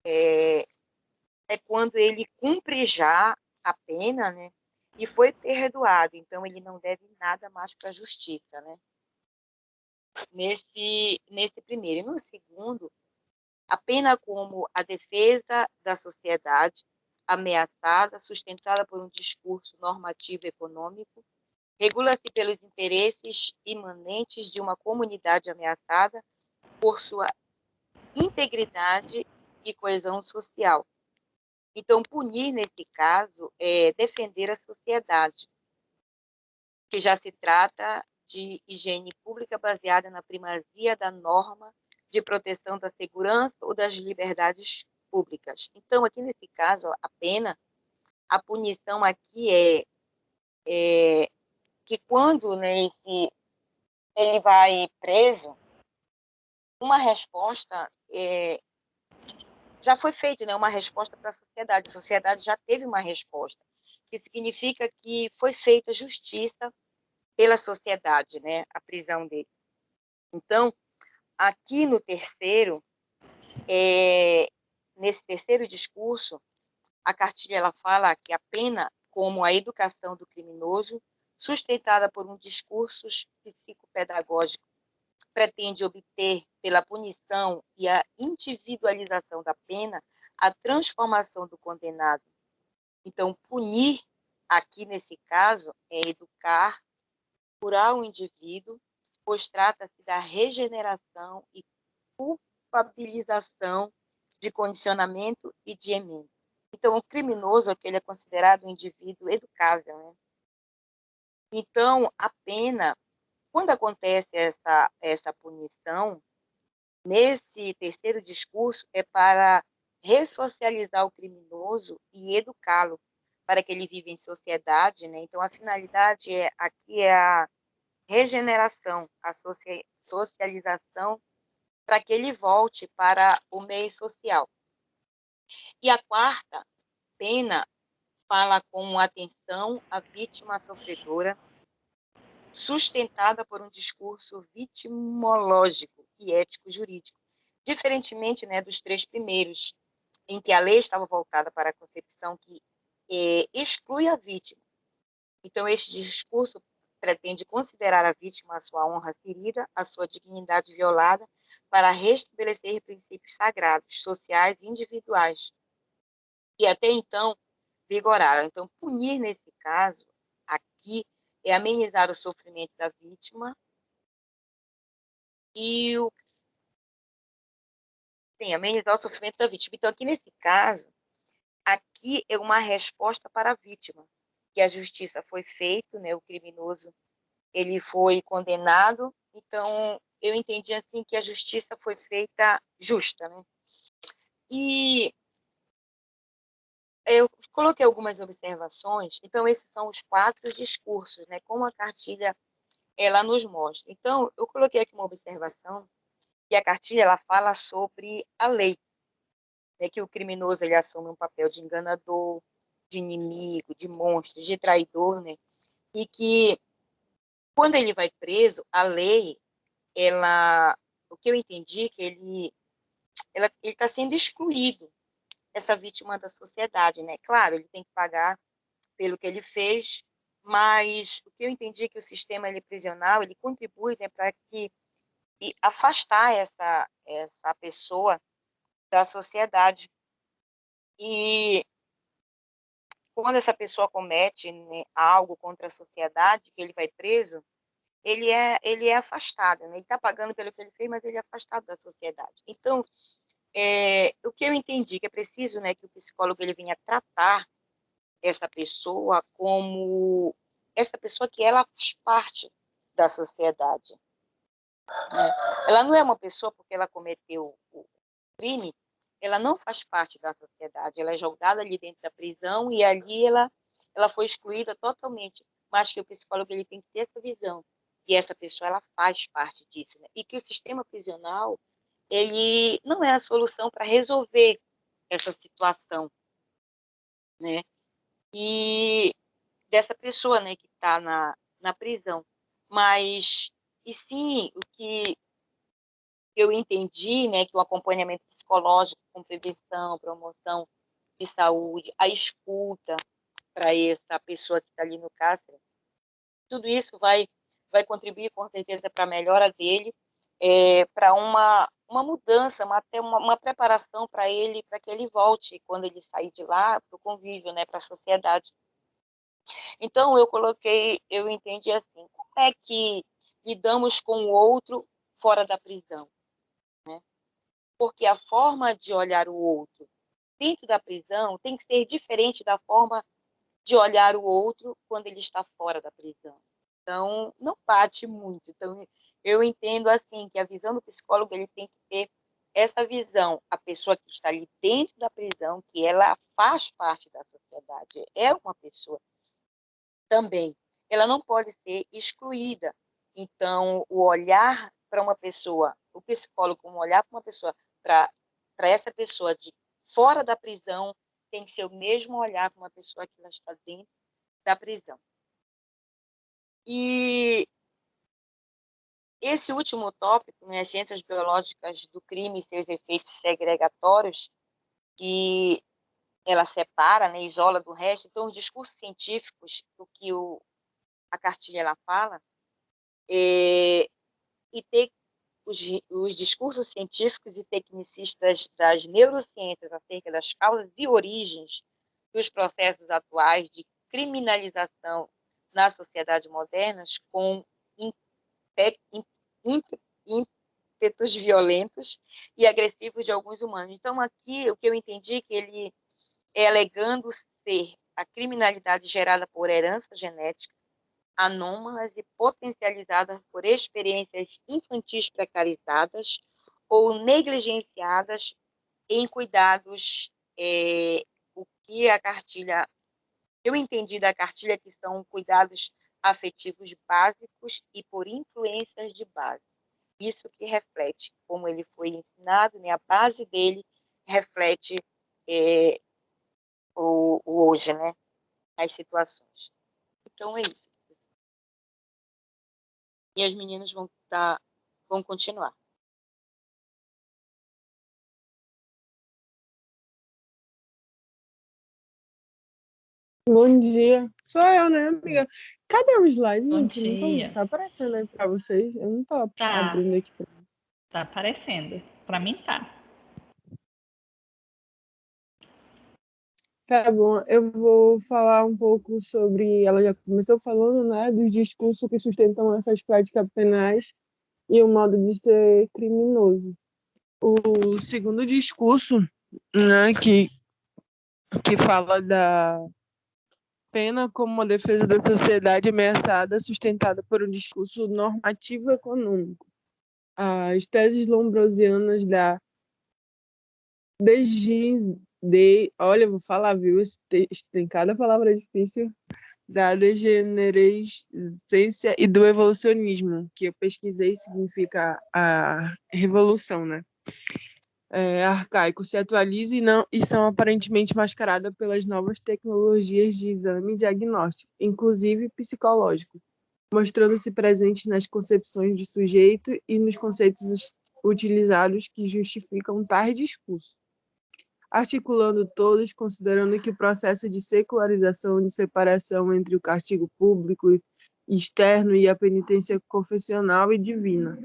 é quando ele cumpre já a pena, né, e foi perdoado, então ele não deve nada mais para a justiça, né? Nesse primeiro. E no segundo, a pena como a defesa da sociedade ameaçada, sustentada por um discurso normativo econômico, regula-se pelos interesses imanentes de uma comunidade ameaçada por sua integridade e coesão social. Então, punir, nesse caso, é defender a sociedade, que já se trata de higiene pública baseada na primazia da norma de proteção da segurança ou das liberdades públicas. Então, aqui nesse caso, a punição aqui é que quando, né, ele vai preso, uma resposta já foi feita, né, uma resposta para a sociedade já teve uma resposta, que significa que foi feita justiça pela sociedade, né, a prisão dele. Então, aqui no terceiro, nesse terceiro discurso, a cartilha ela fala que a pena, como a educação do criminoso, sustentada por um discurso psicopedagógico, pretende obter, pela punição e a individualização da pena, a transformação do condenado. Então, punir, aqui nesse caso, é educar, curar o indivíduo, pois trata-se da regeneração e culpabilização de condicionamento e de emenda. Então, o criminoso aquele é considerado um indivíduo educável, né? Então, a pena, quando acontece essa punição, nesse terceiro discurso, é para ressocializar o criminoso e educá-lo, para que ele viva em sociedade, né? Então, a finalidade aqui é a regeneração, a socialização, para que ele volte para o meio social. E a quarta pena fala com atenção à vítima sofredora, sustentada por um discurso vitimológico e ético-jurídico, diferentemente, né, dos três primeiros, em que a lei estava voltada para a concepção que exclui a vítima. Então, este discurso pretende considerar a vítima a sua honra ferida, a sua dignidade violada, para restabelecer princípios sagrados, sociais e individuais, que até então vigoraram. Então, punir, nesse caso, aqui, é amenizar o sofrimento da vítima e amenizar o sofrimento da vítima. Então, aqui nesse caso, aqui é uma resposta para a vítima, que a justiça foi feita, né, o criminoso ele foi condenado, então eu entendi assim que a justiça foi feita justa, né? E eu coloquei algumas observações, então esses são os 4 discursos, né, como a cartilha ela nos mostra. Então, eu coloquei aqui uma observação, que a cartilha ela fala sobre a lei, né, que o criminoso ele assume um papel de enganador, de inimigo, de monstro, de traidor, né, e que quando ele vai preso, a lei o que eu entendi que ele está sendo excluído, essa vítima da sociedade, né? Claro, ele tem que pagar pelo que ele fez, mas o que eu entendi é que o sistema prisional ele contribui, né, para afastar essa pessoa da sociedade. E quando essa pessoa comete, né, algo contra a sociedade, que ele vai preso, ele é afastado, né? Ele está pagando pelo que ele fez, mas ele é afastado da sociedade. Então, o que eu entendi que é preciso, né, que o psicólogo ele venha tratar essa pessoa como essa pessoa que ela faz parte da sociedade, né? Ela não é uma pessoa porque ela cometeu o crime, ela não faz parte da sociedade, ela é jogada ali dentro da prisão e ali ela foi excluída totalmente, mas que o psicólogo ele tem que ter essa visão, que essa pessoa ela faz parte disso, né? E que o sistema prisional ele não é a solução para resolver essa situação, né? E dessa pessoa, né, que está na prisão. Mas, e sim, o que eu entendi, né, que o acompanhamento psicológico com prevenção, promoção de saúde, a escuta para essa pessoa que está ali no cárcere, tudo isso vai contribuir com certeza para a melhora dele, para uma mudança, até uma preparação para ele, para que ele volte, quando ele sair de lá, para o convívio, né, para a sociedade. Então, eu entendi assim, como é que lidamos com o outro fora da prisão, né? Porque a forma de olhar o outro dentro da prisão tem que ser diferente da forma de olhar o outro quando ele está fora da prisão. Então, não bate muito. Então, eu entendo assim, que a visão do psicólogo ele tem que ter essa visão, a pessoa que está ali dentro da prisão, que ela faz parte da sociedade, é uma pessoa também. Ela não pode ser excluída. Então, o olhar para uma pessoa, o psicólogo, um olhar para uma pessoa, para essa pessoa de fora da prisão, tem que ser o mesmo olhar para uma pessoa que ela está dentro da prisão. E esse último tópico, né, as ciências biológicas do crime e seus efeitos segregatórios, que ela separa, né, isola do resto. Então, os discursos científicos, o que a cartilha ela fala, e ter os discursos científicos e tecnicistas das neurociências acerca das causas e origens dos processos atuais de criminalização na sociedade moderna com ímpetos violentos e agressivos de alguns humanos. Então, aqui, o que eu entendi é que ele é alegando ser a criminalidade gerada por herança genética, anômalas e potencializadas por experiências infantis precarizadas ou negligenciadas em cuidados, o que a cartilha, eu entendi da cartilha que são cuidados afetivos básicos e por influências de base. Isso que reflete como ele foi ensinado, né? A base dele reflete o hoje, né? As situações. Então, é isso. E as meninas vão continuar. Bom dia. Sou eu, né, amiga? Cadê o slide, Bom gente? dia. Tá aparecendo aí pra vocês? Eu não tô abrindo aqui pra mim. Tá aparecendo. Pra mim tá. Tá bom, eu vou falar um pouco sobre. Ela já começou falando, né, dos discursos que sustentam essas práticas penais e o modo de ser criminoso. O segundo discurso, né, que fala da pena como uma defesa da sociedade ameaçada, sustentada por um discurso normativo econômico. As teses lombrosianas da olha, vou falar, viu? Esse texto tem cada palavra difícil. Da degenerescência e do evolucionismo, que eu pesquisei, significa a revolução, né? Arcaico, se atualiza e são aparentemente mascaradas pelas novas tecnologias de exame e diagnóstico, inclusive psicológico. mostrando-se presente nas concepções de sujeito e nos conceitos utilizados que justificam tais discursos, articulando todos, considerando que o processo de secularização e de separação entre o castigo público e externo e a penitência confessional e divina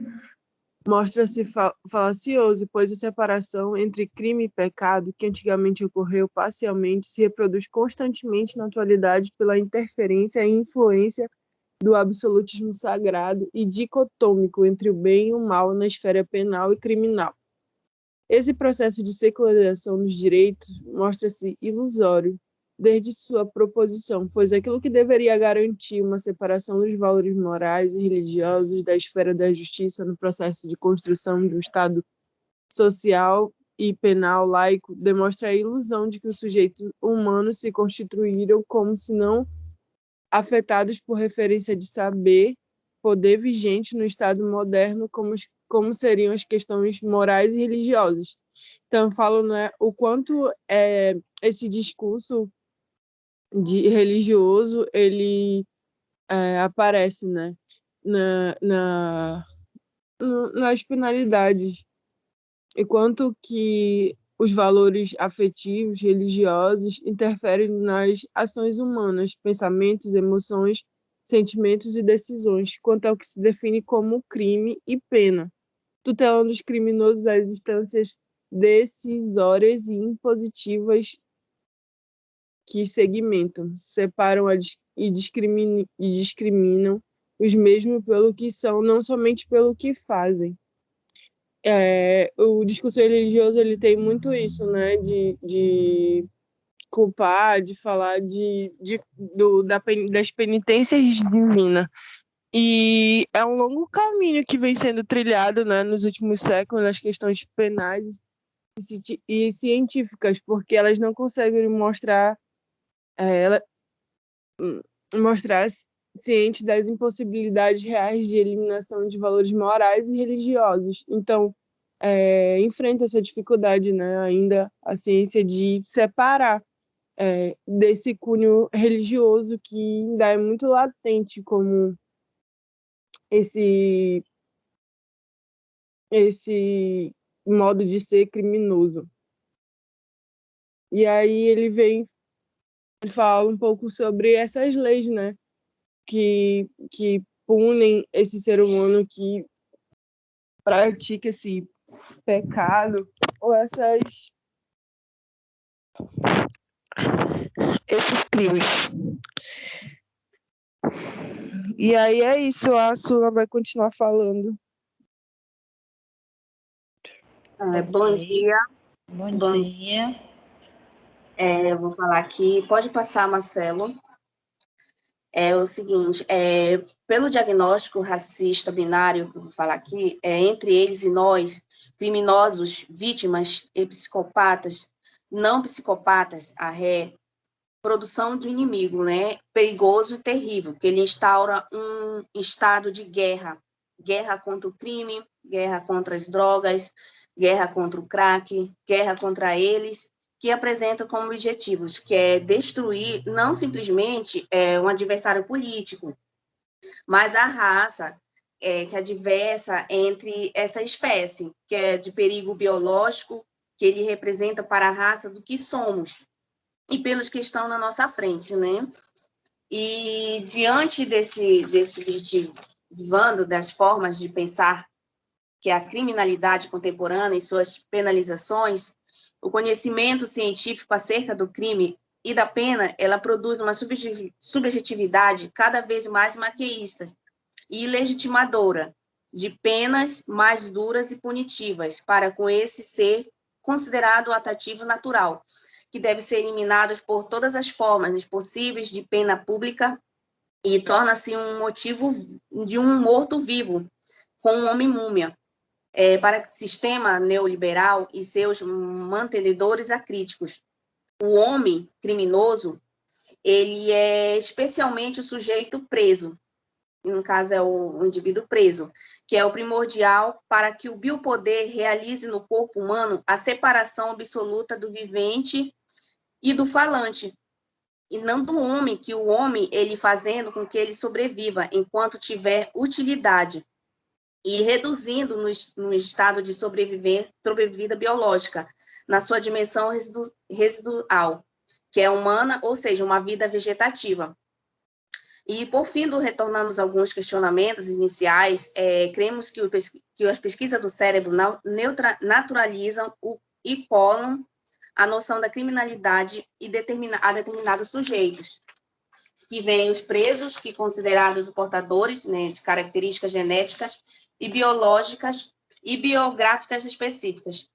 mostra-se falacioso, pois a separação entre crime e pecado, que antigamente ocorreu parcialmente, se reproduz constantemente na atualidade pela interferência e influência do absolutismo sagrado e dicotômico entre o bem e o mal na esfera penal e criminal. Esse processo de secularização dos direitos mostra-se ilusório desde sua proposição, pois aquilo que deveria garantir uma separação dos valores morais e religiosos da esfera da justiça no processo de construção do Estado social e penal laico demonstra a ilusão de que os sujeitos humanos se constituíram como se não afetados por referência de saber, poder vigente no Estado moderno, como seriam as questões morais e religiosas. Então, eu falo, né, o quanto esse discurso religioso ele aparece, né, nas penalidades, e quanto que os valores afetivos, religiosos, interferem nas ações humanas, pensamentos, emoções, sentimentos e decisões, quanto ao que se define como crime e pena, tutelando os criminosos às instâncias decisórias e impositivas que segmentam, separam e discriminam os mesmos pelo que são, não somente pelo que fazem. O discurso religioso ele tem muito isso, né, de culpar, de falar das penitências divinas. E é um longo caminho que vem sendo trilhado, né, nos últimos séculos nas questões penais e científicas, porque elas não conseguem mostrar ciente das impossibilidades reais de eliminação de valores morais e religiosos. Então, enfrenta essa dificuldade, né, ainda a ciência de separar desse cunho religioso que ainda é muito latente como esse modo de ser criminoso. E aí ele vem e fala um pouco sobre essas leis, né, que punem esse ser humano que pratica esse pecado ou esses crimes. E aí é isso, a Sula vai continuar falando. Bom dia. Bom dia. Eu vou falar aqui. Pode passar, Marcelo. É o seguinte, pelo diagnóstico racista binário que eu vou falar aqui, entre eles e nós, criminosos, vítimas e psicopatas, não psicopatas, produção de inimigo, né, perigoso e terrível, que ele instaura um estado de guerra contra o crime, guerra contra as drogas, guerra contra o crack, guerra contra eles, que apresenta como objetivos, que é destruir não simplesmente um adversário político, mas a raça que é diversa entre essa espécie, que é de perigo biológico, que ele representa para a raça do que somos, e pelos que estão na nossa frente, né? E diante desse objetivo, das formas de pensar que a criminalidade contemporânea e suas penalizações, o conhecimento científico acerca do crime e da pena, ela produz uma subjetividade cada vez mais maqueísta e legitimadora de penas mais duras e punitivas para com esse ser considerado atrativo natural, que deve ser eliminado por todas as formas possíveis de pena pública e torna-se um motivo de um morto-vivo com um homem-múmia, para o sistema neoliberal e seus mantenedores acríticos. O homem criminoso, ele é especialmente o sujeito preso, no caso é o indivíduo preso, que é o primordial para que o biopoder realize no corpo humano a separação absoluta do vivente e do falante, e não do homem, que o homem, ele fazendo com que ele sobreviva enquanto tiver utilidade, e reduzindo no estado de sobrevivida biológica, na sua dimensão residual, que é humana, ou seja, uma vida vegetativa. E, por fim, retornando a alguns questionamentos iniciais, cremos que as pesquisas do cérebro naturalizam e colam a noção da criminalidade a determinados sujeitos, que vêm os presos, que considerados portadores, né, de características genéticas e biológicas e biográficas específicas.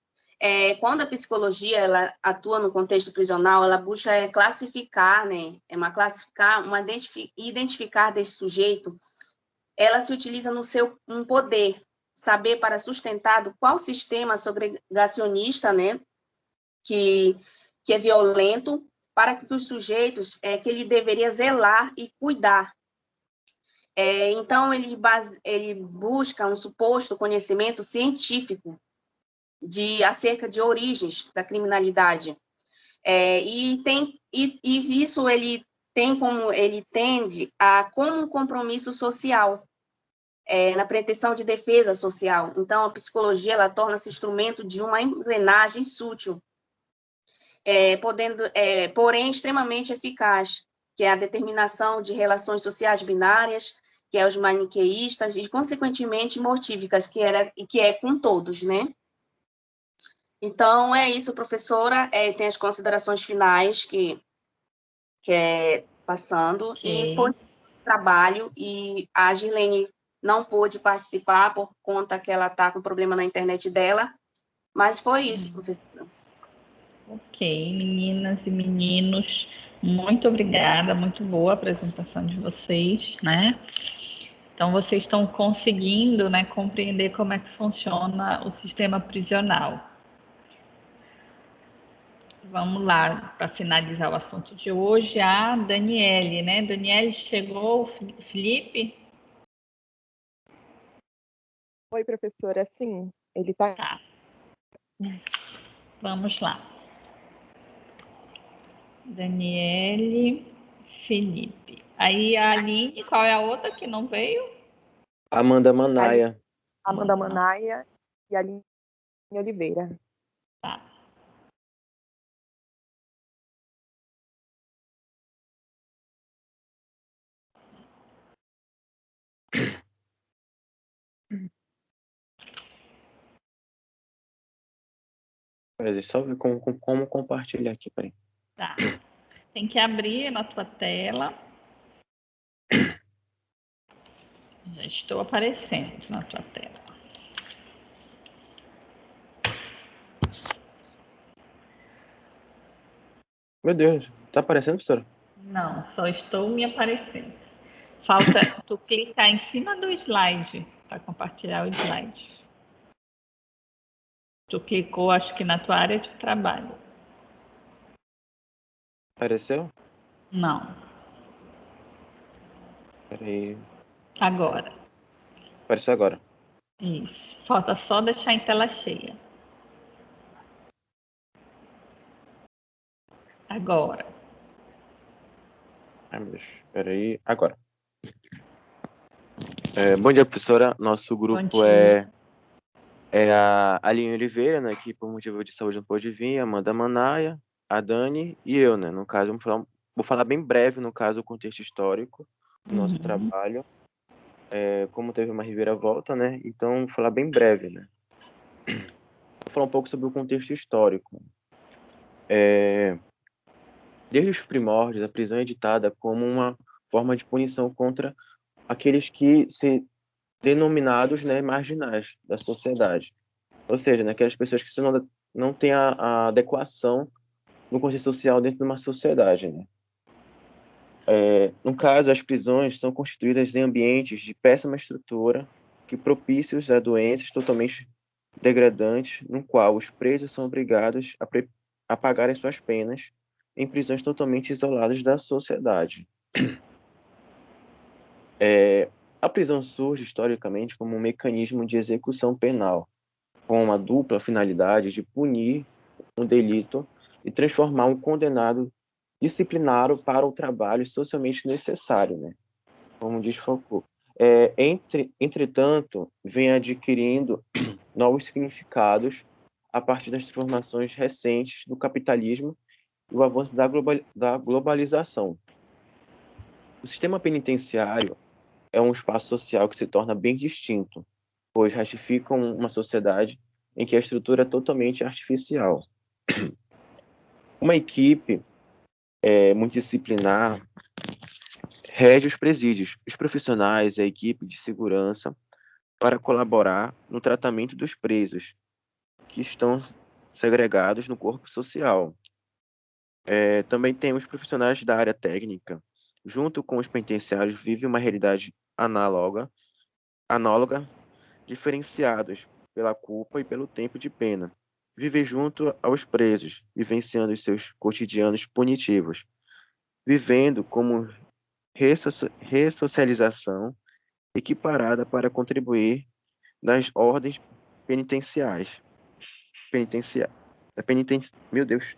Quando a psicologia ela atua no contexto prisional, ela busca classificar, né, identificar desse sujeito, ela se utiliza no seu poder, saber para sustentado qual sistema segregacionista, né, que é violento, para que os sujeitos que ele deveria zelar e cuidar. Então, ele busca um suposto conhecimento científico acerca de origens da criminalidade. E isso ele tende como um compromisso social, na pretensão de defesa social. Então, a psicologia ela torna-se instrumento de uma engrenagem sutil, porém extremamente eficaz, que é a determinação de relações sociais binárias, que é os maniqueístas, e, consequentemente, mortíficas, que é com todos, né? Então, é isso, professora. Tem as considerações finais que passando, e foi um trabalho, e a Girlene não pôde participar por conta que ela está com problema na internet dela, mas foi isso, professora. Ok, meninas e meninos, muito obrigada, muito boa a apresentação de vocês, né? Então, vocês estão conseguindo, né, compreender como é que funciona o sistema prisional. Vamos lá, para finalizar o assunto de hoje, a Daniele, né? Daniele, chegou, Felipe? Oi, professora, sim, ele está... Tá. Vamos lá. Daniele, Felipe. Aí a Aline, qual é a outra que não veio? Amanda Manaia. Amanda Manaia e Aline Oliveira. Tá. Peraí, só ver como compartilhar aqui, peraí. Tá. Tem que abrir na tua tela. Já estou aparecendo na tua tela. Meu Deus, tá aparecendo, professora? Não, só estou me aparecendo. Falta tu clicar em cima do slide para compartilhar o slide. Tu clicou, acho que na tua área de trabalho. Apareceu? Não. Peraí. Agora. Apareceu agora. Isso. Falta só deixar em tela cheia. Agora. Ai, meu Deus. Peraí. Agora. Bom dia, professora. Nosso grupo é a Aline Oliveira, né, que por motivo de saúde não pôde vir, a Amanda Manaia, a Dani e eu, né? No caso, vou falar bem breve, no caso, o contexto histórico do nosso trabalho. Como teve uma reviravolta, né? Então, vou falar bem breve, né? Vou falar um pouco sobre o contexto histórico. Desde os primórdios, a prisão é ditada como uma forma de punição contra aqueles que se denominados, né, marginais da sociedade. Ou seja, né, aquelas pessoas que não têm a adequação no contexto social dentro de uma sociedade, né? No caso, as prisões são constituídas em ambientes de péssima estrutura que propiciam a doenças totalmente degradantes, no qual os presos são obrigados a pagarem suas penas em prisões totalmente isoladas da sociedade. A prisão surge historicamente como um mecanismo de execução penal, com uma dupla finalidade de punir um delito e transformar um condenado disciplinar para o trabalho socialmente necessário, né? Como diz Foucault. Entretanto, vem adquirindo novos significados a partir das transformações recentes do capitalismo e o avanço da globalização. O sistema penitenciário é um espaço social que se torna bem distinto, pois ratifica uma sociedade em que a estrutura é totalmente artificial. Uma equipe multidisciplinar rege os presídios, os profissionais e a equipe de segurança para colaborar no tratamento dos presos que estão segregados no corpo social. Também temos profissionais da área técnica, junto com os penitenciários, vivem uma realidade análoga, diferenciados pela culpa e pelo tempo de pena. Vivem junto aos presos, vivenciando os seus cotidianos punitivos, vivendo como ressocialização equiparada para contribuir nas ordens penitenciais. Meu Deus,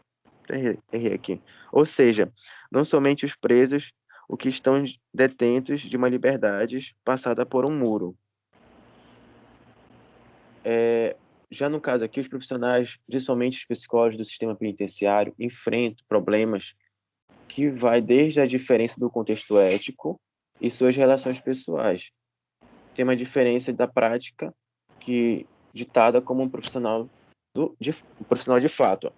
errei aqui. Ou seja, não somente os presos, o que estão detentos de uma liberdade passada por um muro. Já no caso aqui, os profissionais, principalmente os psicólogos do sistema penitenciário, enfrentam problemas que vai desde a diferença do contexto ético e suas relações pessoais. Tem uma diferença da prática que ditada como um profissional de fato.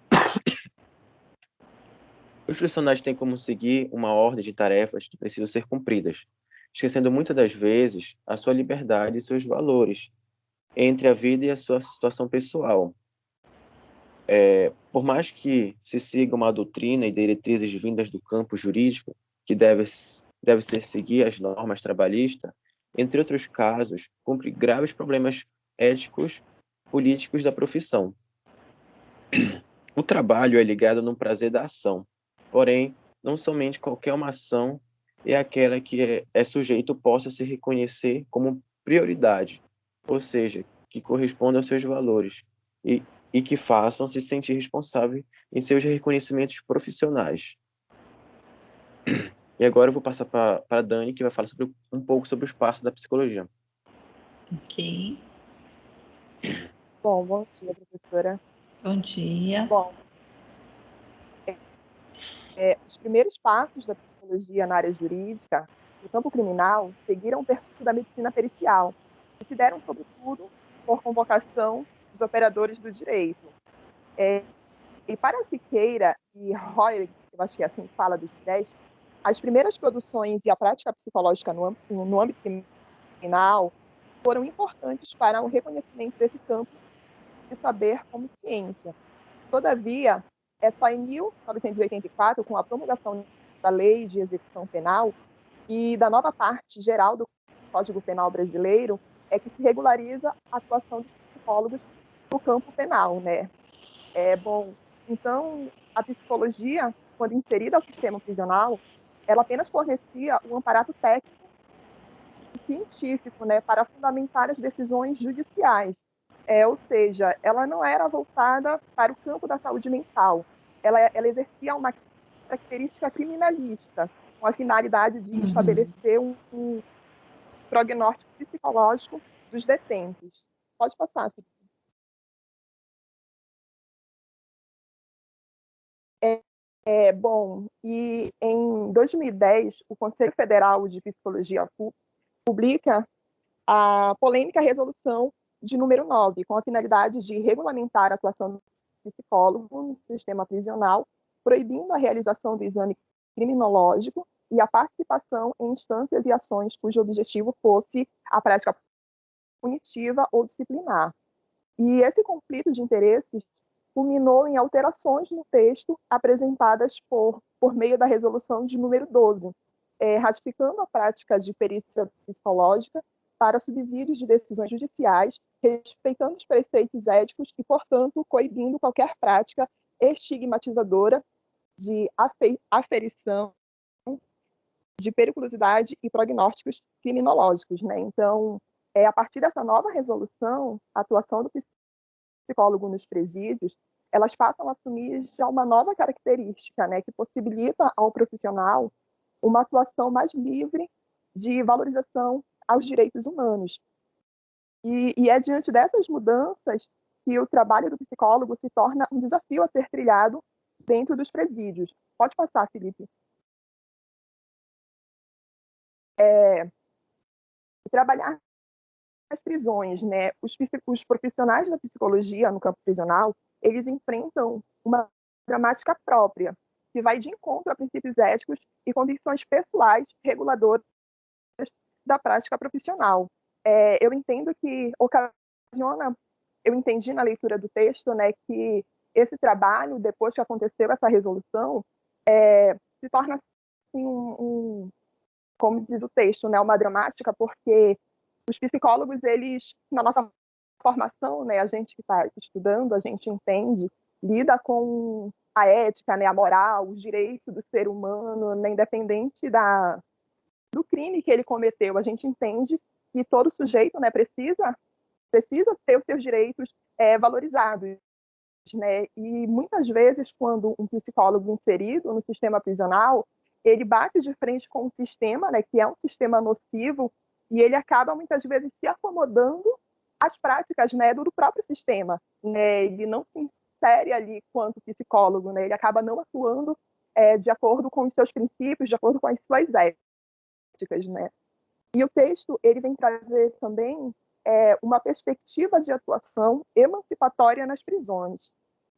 Os profissionais têm como seguir uma ordem de tarefas que precisam ser cumpridas, esquecendo muitas das vezes a sua liberdade e seus valores entre a vida e a sua situação pessoal. Por mais que se siga uma doutrina e diretrizes vindas do campo jurídico, que deve ser seguir as normas trabalhistas, entre outros casos, cumpre graves problemas éticos, políticos da profissão. O trabalho é ligado no prazer da ação, porém, não somente qualquer uma ação é aquela que é sujeito possa se reconhecer como prioridade, ou seja, que corresponda aos seus valores e que façam se sentir responsável em seus reconhecimentos profissionais. E agora eu vou passar para a Dani, que vai falar um pouco sobre o espaço da psicologia. Ok. Bom dia, professora. Bom dia. Bom, os primeiros passos da psicologia na área jurídica, no campo criminal, seguiram o percurso da medicina pericial, e se deram, sobretudo, por convocação dos operadores do direito. E para Siqueira e Roy, eu acho que é assim que fala dos 10, as primeiras produções e a prática psicológica no âmbito criminal foram importantes para o reconhecimento desse campo de saber como ciência. Todavia, é só em 1984, com a promulgação da Lei de Execução Penal e da nova parte geral do Código Penal brasileiro, é que se regulariza a atuação dos psicólogos no campo penal, né? Bom, então, a psicologia, quando inserida ao sistema prisional, ela apenas fornecia um amparo técnico e científico, né, para fundamentar as decisões judiciais. Ou seja, ela não era voltada para o campo da saúde mental. Ela exercia uma característica criminalista, com a finalidade de estabelecer um prognóstico psicológico dos detentos. Pode passar, Felipe. Bom, e em 2010, o Conselho Federal de Psicologia publica a polêmica resolução de número 9, com a finalidade de regulamentar a atuação do psicólogo no sistema prisional, proibindo a realização do exame criminológico e a participação em instâncias e ações cujo objetivo fosse a prática punitiva ou disciplinar. E esse conflito de interesses culminou em alterações no texto apresentadas por meio da resolução de número 12, ratificando a prática de perícia psicológica para subsídios de decisões judiciais, respeitando os preceitos éticos e, portanto, coibindo qualquer prática estigmatizadora de aferição de periculosidade e prognósticos criminológicos, né? Então, a partir dessa nova resolução, a atuação do psicólogo nos presídios elas passam a assumir já uma nova característica, né, que possibilita ao profissional uma atuação mais livre de valorização aos direitos humanos. E é diante dessas mudanças que o trabalho do psicólogo se torna um desafio a ser trilhado dentro dos presídios. Pode passar, Felipe. Trabalhar nas prisões, né? Os profissionais da psicologia no campo prisional, eles enfrentam uma dramática própria, que vai de encontro a princípios éticos e convicções pessoais reguladoras da prática profissional. Eu entendo que eu entendi na leitura do texto, né, que esse trabalho, depois que aconteceu essa resolução, se torna assim, como diz o texto, né, uma dramática, porque os psicólogos, eles, na nossa formação, né, a gente que está estudando, a gente entende, lida com a ética, né, a moral, os direitos do ser humano, né, independente do crime que ele cometeu. A gente entende que todo sujeito, né, precisa ter os seus direitos valorizados, né? E muitas vezes, quando um psicólogo inserido no sistema prisional, ele bate de frente com um sistema, né, que é um sistema nocivo, e ele acaba muitas vezes se acomodando às práticas, né, do próprio sistema, né? Ele não se insere ali quanto psicólogo, né? Ele acaba não atuando de acordo com os seus princípios, de acordo com as suas éticas, né? E o texto, ele vem trazer também uma perspectiva de atuação emancipatória nas prisões.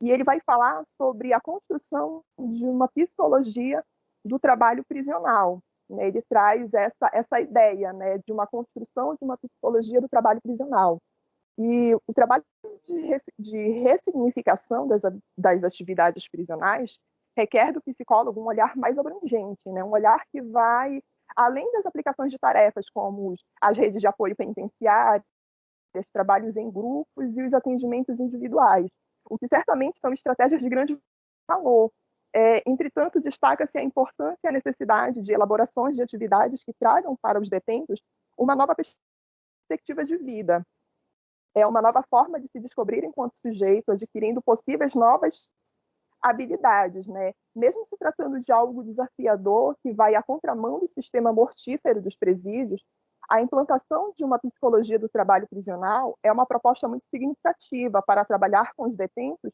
E ele vai falar sobre a construção de uma psicologia do trabalho prisional, né? Ele traz essa ideia, né, de uma construção de uma psicologia do trabalho prisional. E o trabalho de ressignificação das atividades prisionais requer do psicólogo um olhar mais abrangente, né? Um olhar que vai além das aplicações de tarefas como as redes de apoio penitenciário, os trabalhos em grupos e os atendimentos individuais, o que certamente são estratégias de grande valor. Entretanto, destaca-se a importância e a necessidade de elaborações de atividades que tragam para os detentos uma nova perspectiva de vida, uma nova forma de se descobrir enquanto sujeito, adquirindo possíveis novas habilidades, né? Mesmo se tratando de algo desafiador que vai à contramão do sistema mortífero dos presídios, a implantação de uma psicologia do trabalho prisional é uma proposta muito significativa para trabalhar com os detentos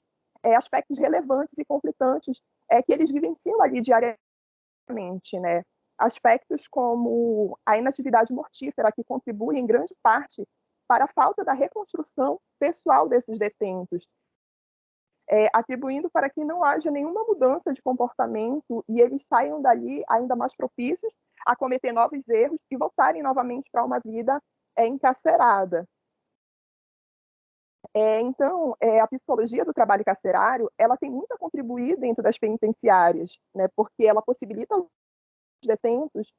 aspectos relevantes e conflitantes que eles vivenciam ali diariamente, né? Aspectos como a inatividade mortífera, que contribui em grande parte para a falta da reconstrução pessoal desses detentos, atribuindo para que não haja nenhuma mudança de comportamento e eles saiam dali ainda mais propícios a cometer novos erros e voltarem novamente para uma vida encarcerada. Então, a psicologia do trabalho carcerário, ela tem muito a contribuir dentro das penitenciárias, né, porque ela possibilita aos detentos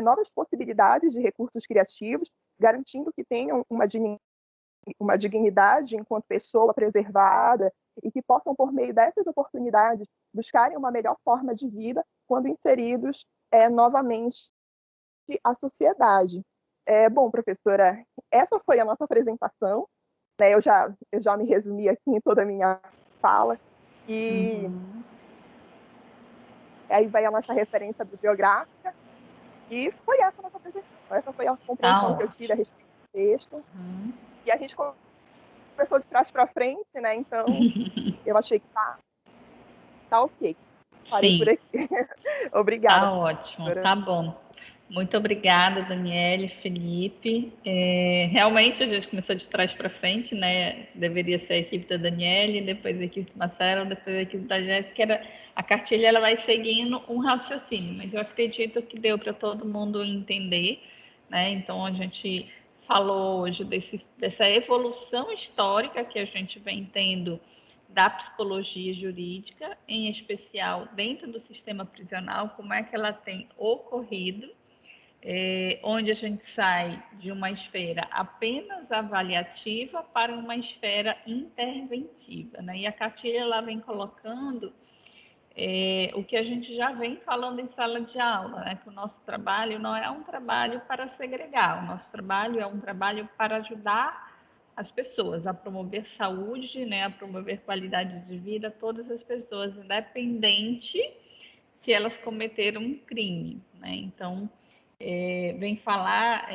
novas possibilidades de recursos criativos, garantindo que tenham uma dignidade enquanto pessoa preservada e que possam, por meio dessas oportunidades, buscarem uma melhor forma de vida quando inseridos novamente à sociedade. Bom, professora, essa foi a nossa apresentação, né? Eu já me resumi aqui em toda a minha fala, e aí vai a nossa referência bibliográfica, e foi essa a nossa apresentação. Essa foi a compreensão que eu tive a respeito do texto, e a gente começou de trás para frente, né? Então, eu achei que tá ok. Parei por aqui. Obrigada. Tá ótimo, professora. Tá bom. Muito obrigada, Daniele, Felipe. Realmente a gente começou de trás para frente, né? Deveria ser a equipe da Daniele, depois a equipe do Marcelo, depois a equipe da Jéssica. A cartilha ela vai seguindo um raciocínio, mas eu acredito que deu para todo mundo entender, né? Então a gente falou hoje dessa evolução histórica que a gente vem tendo da psicologia jurídica, em especial dentro do sistema prisional, como é que ela tem ocorrido, onde a gente sai de uma esfera apenas avaliativa para uma esfera interventiva, né? E a cartilha ela vem colocando o que a gente já vem falando em sala de aula, né? Que o nosso trabalho não é um trabalho para segregar, o nosso trabalho é um trabalho para ajudar as pessoas, a promover saúde, né, a promover qualidade de vida a todas as pessoas, independente se elas cometeram um crime, né? Então, vem falar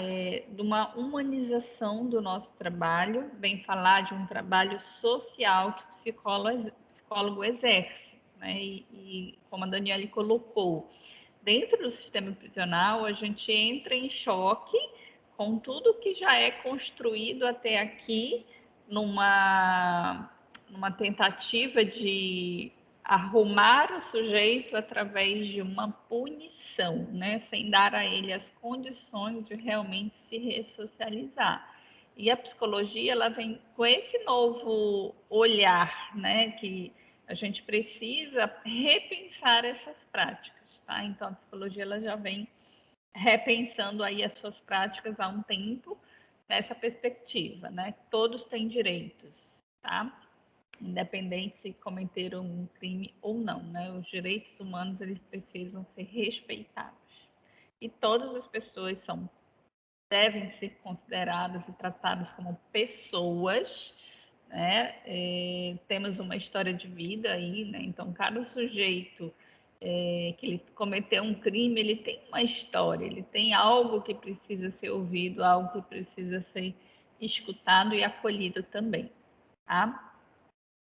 de uma humanização do nosso trabalho, vem falar de um trabalho social que o psicólogo exerce, né? E como a Daniele colocou, dentro do sistema prisional, a gente entra em choque com tudo que já é construído até aqui, numa tentativa de arrumar o sujeito através de uma punição, né? Sem dar a ele as condições de realmente se ressocializar. E a psicologia, ela vem com esse novo olhar, né? Que a gente precisa repensar essas práticas, tá? Então, a psicologia, ela já vem repensando aí as suas práticas há um tempo, nessa perspectiva, né? Todos têm direitos, tá? Independente se cometeram um crime ou não, né? Os direitos humanos, eles precisam ser respeitados. E todas as pessoas devem ser consideradas e tratadas como pessoas, né? Temos uma história de vida aí, né? Então, cada sujeito que ele cometeu um crime, ele tem uma história, ele tem algo que precisa ser ouvido, algo que precisa ser escutado e acolhido também, tá?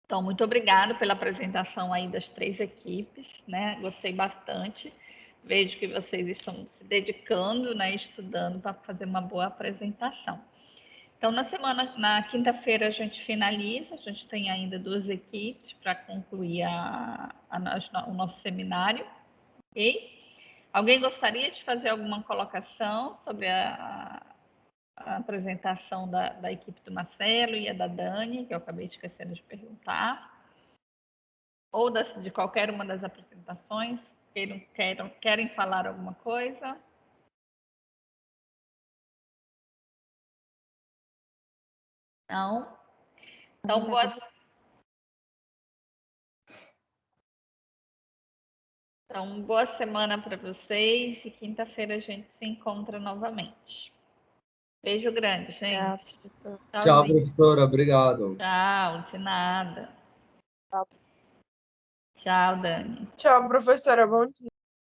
Então, muito obrigada pela apresentação aí das 3 equipes, né? Gostei bastante. Vejo que vocês estão se dedicando, né, estudando para fazer uma boa apresentação. Então, na quinta-feira a gente finaliza, a gente tem ainda 2 equipes para concluir o nosso seminário, ok? Alguém gostaria de fazer alguma colocação sobre a apresentação da equipe do Marcelo e a da Dani, que eu acabei esquecendo de perguntar? Ou de qualquer uma das apresentações? Querem falar alguma coisa? Não? Então, boa semana para vocês e quinta-feira a gente se encontra novamente. Beijo grande, gente. Tchau, professora. Obrigado. Tchau, de nada. Tchau, Dani. Tchau, professora. Bom dia.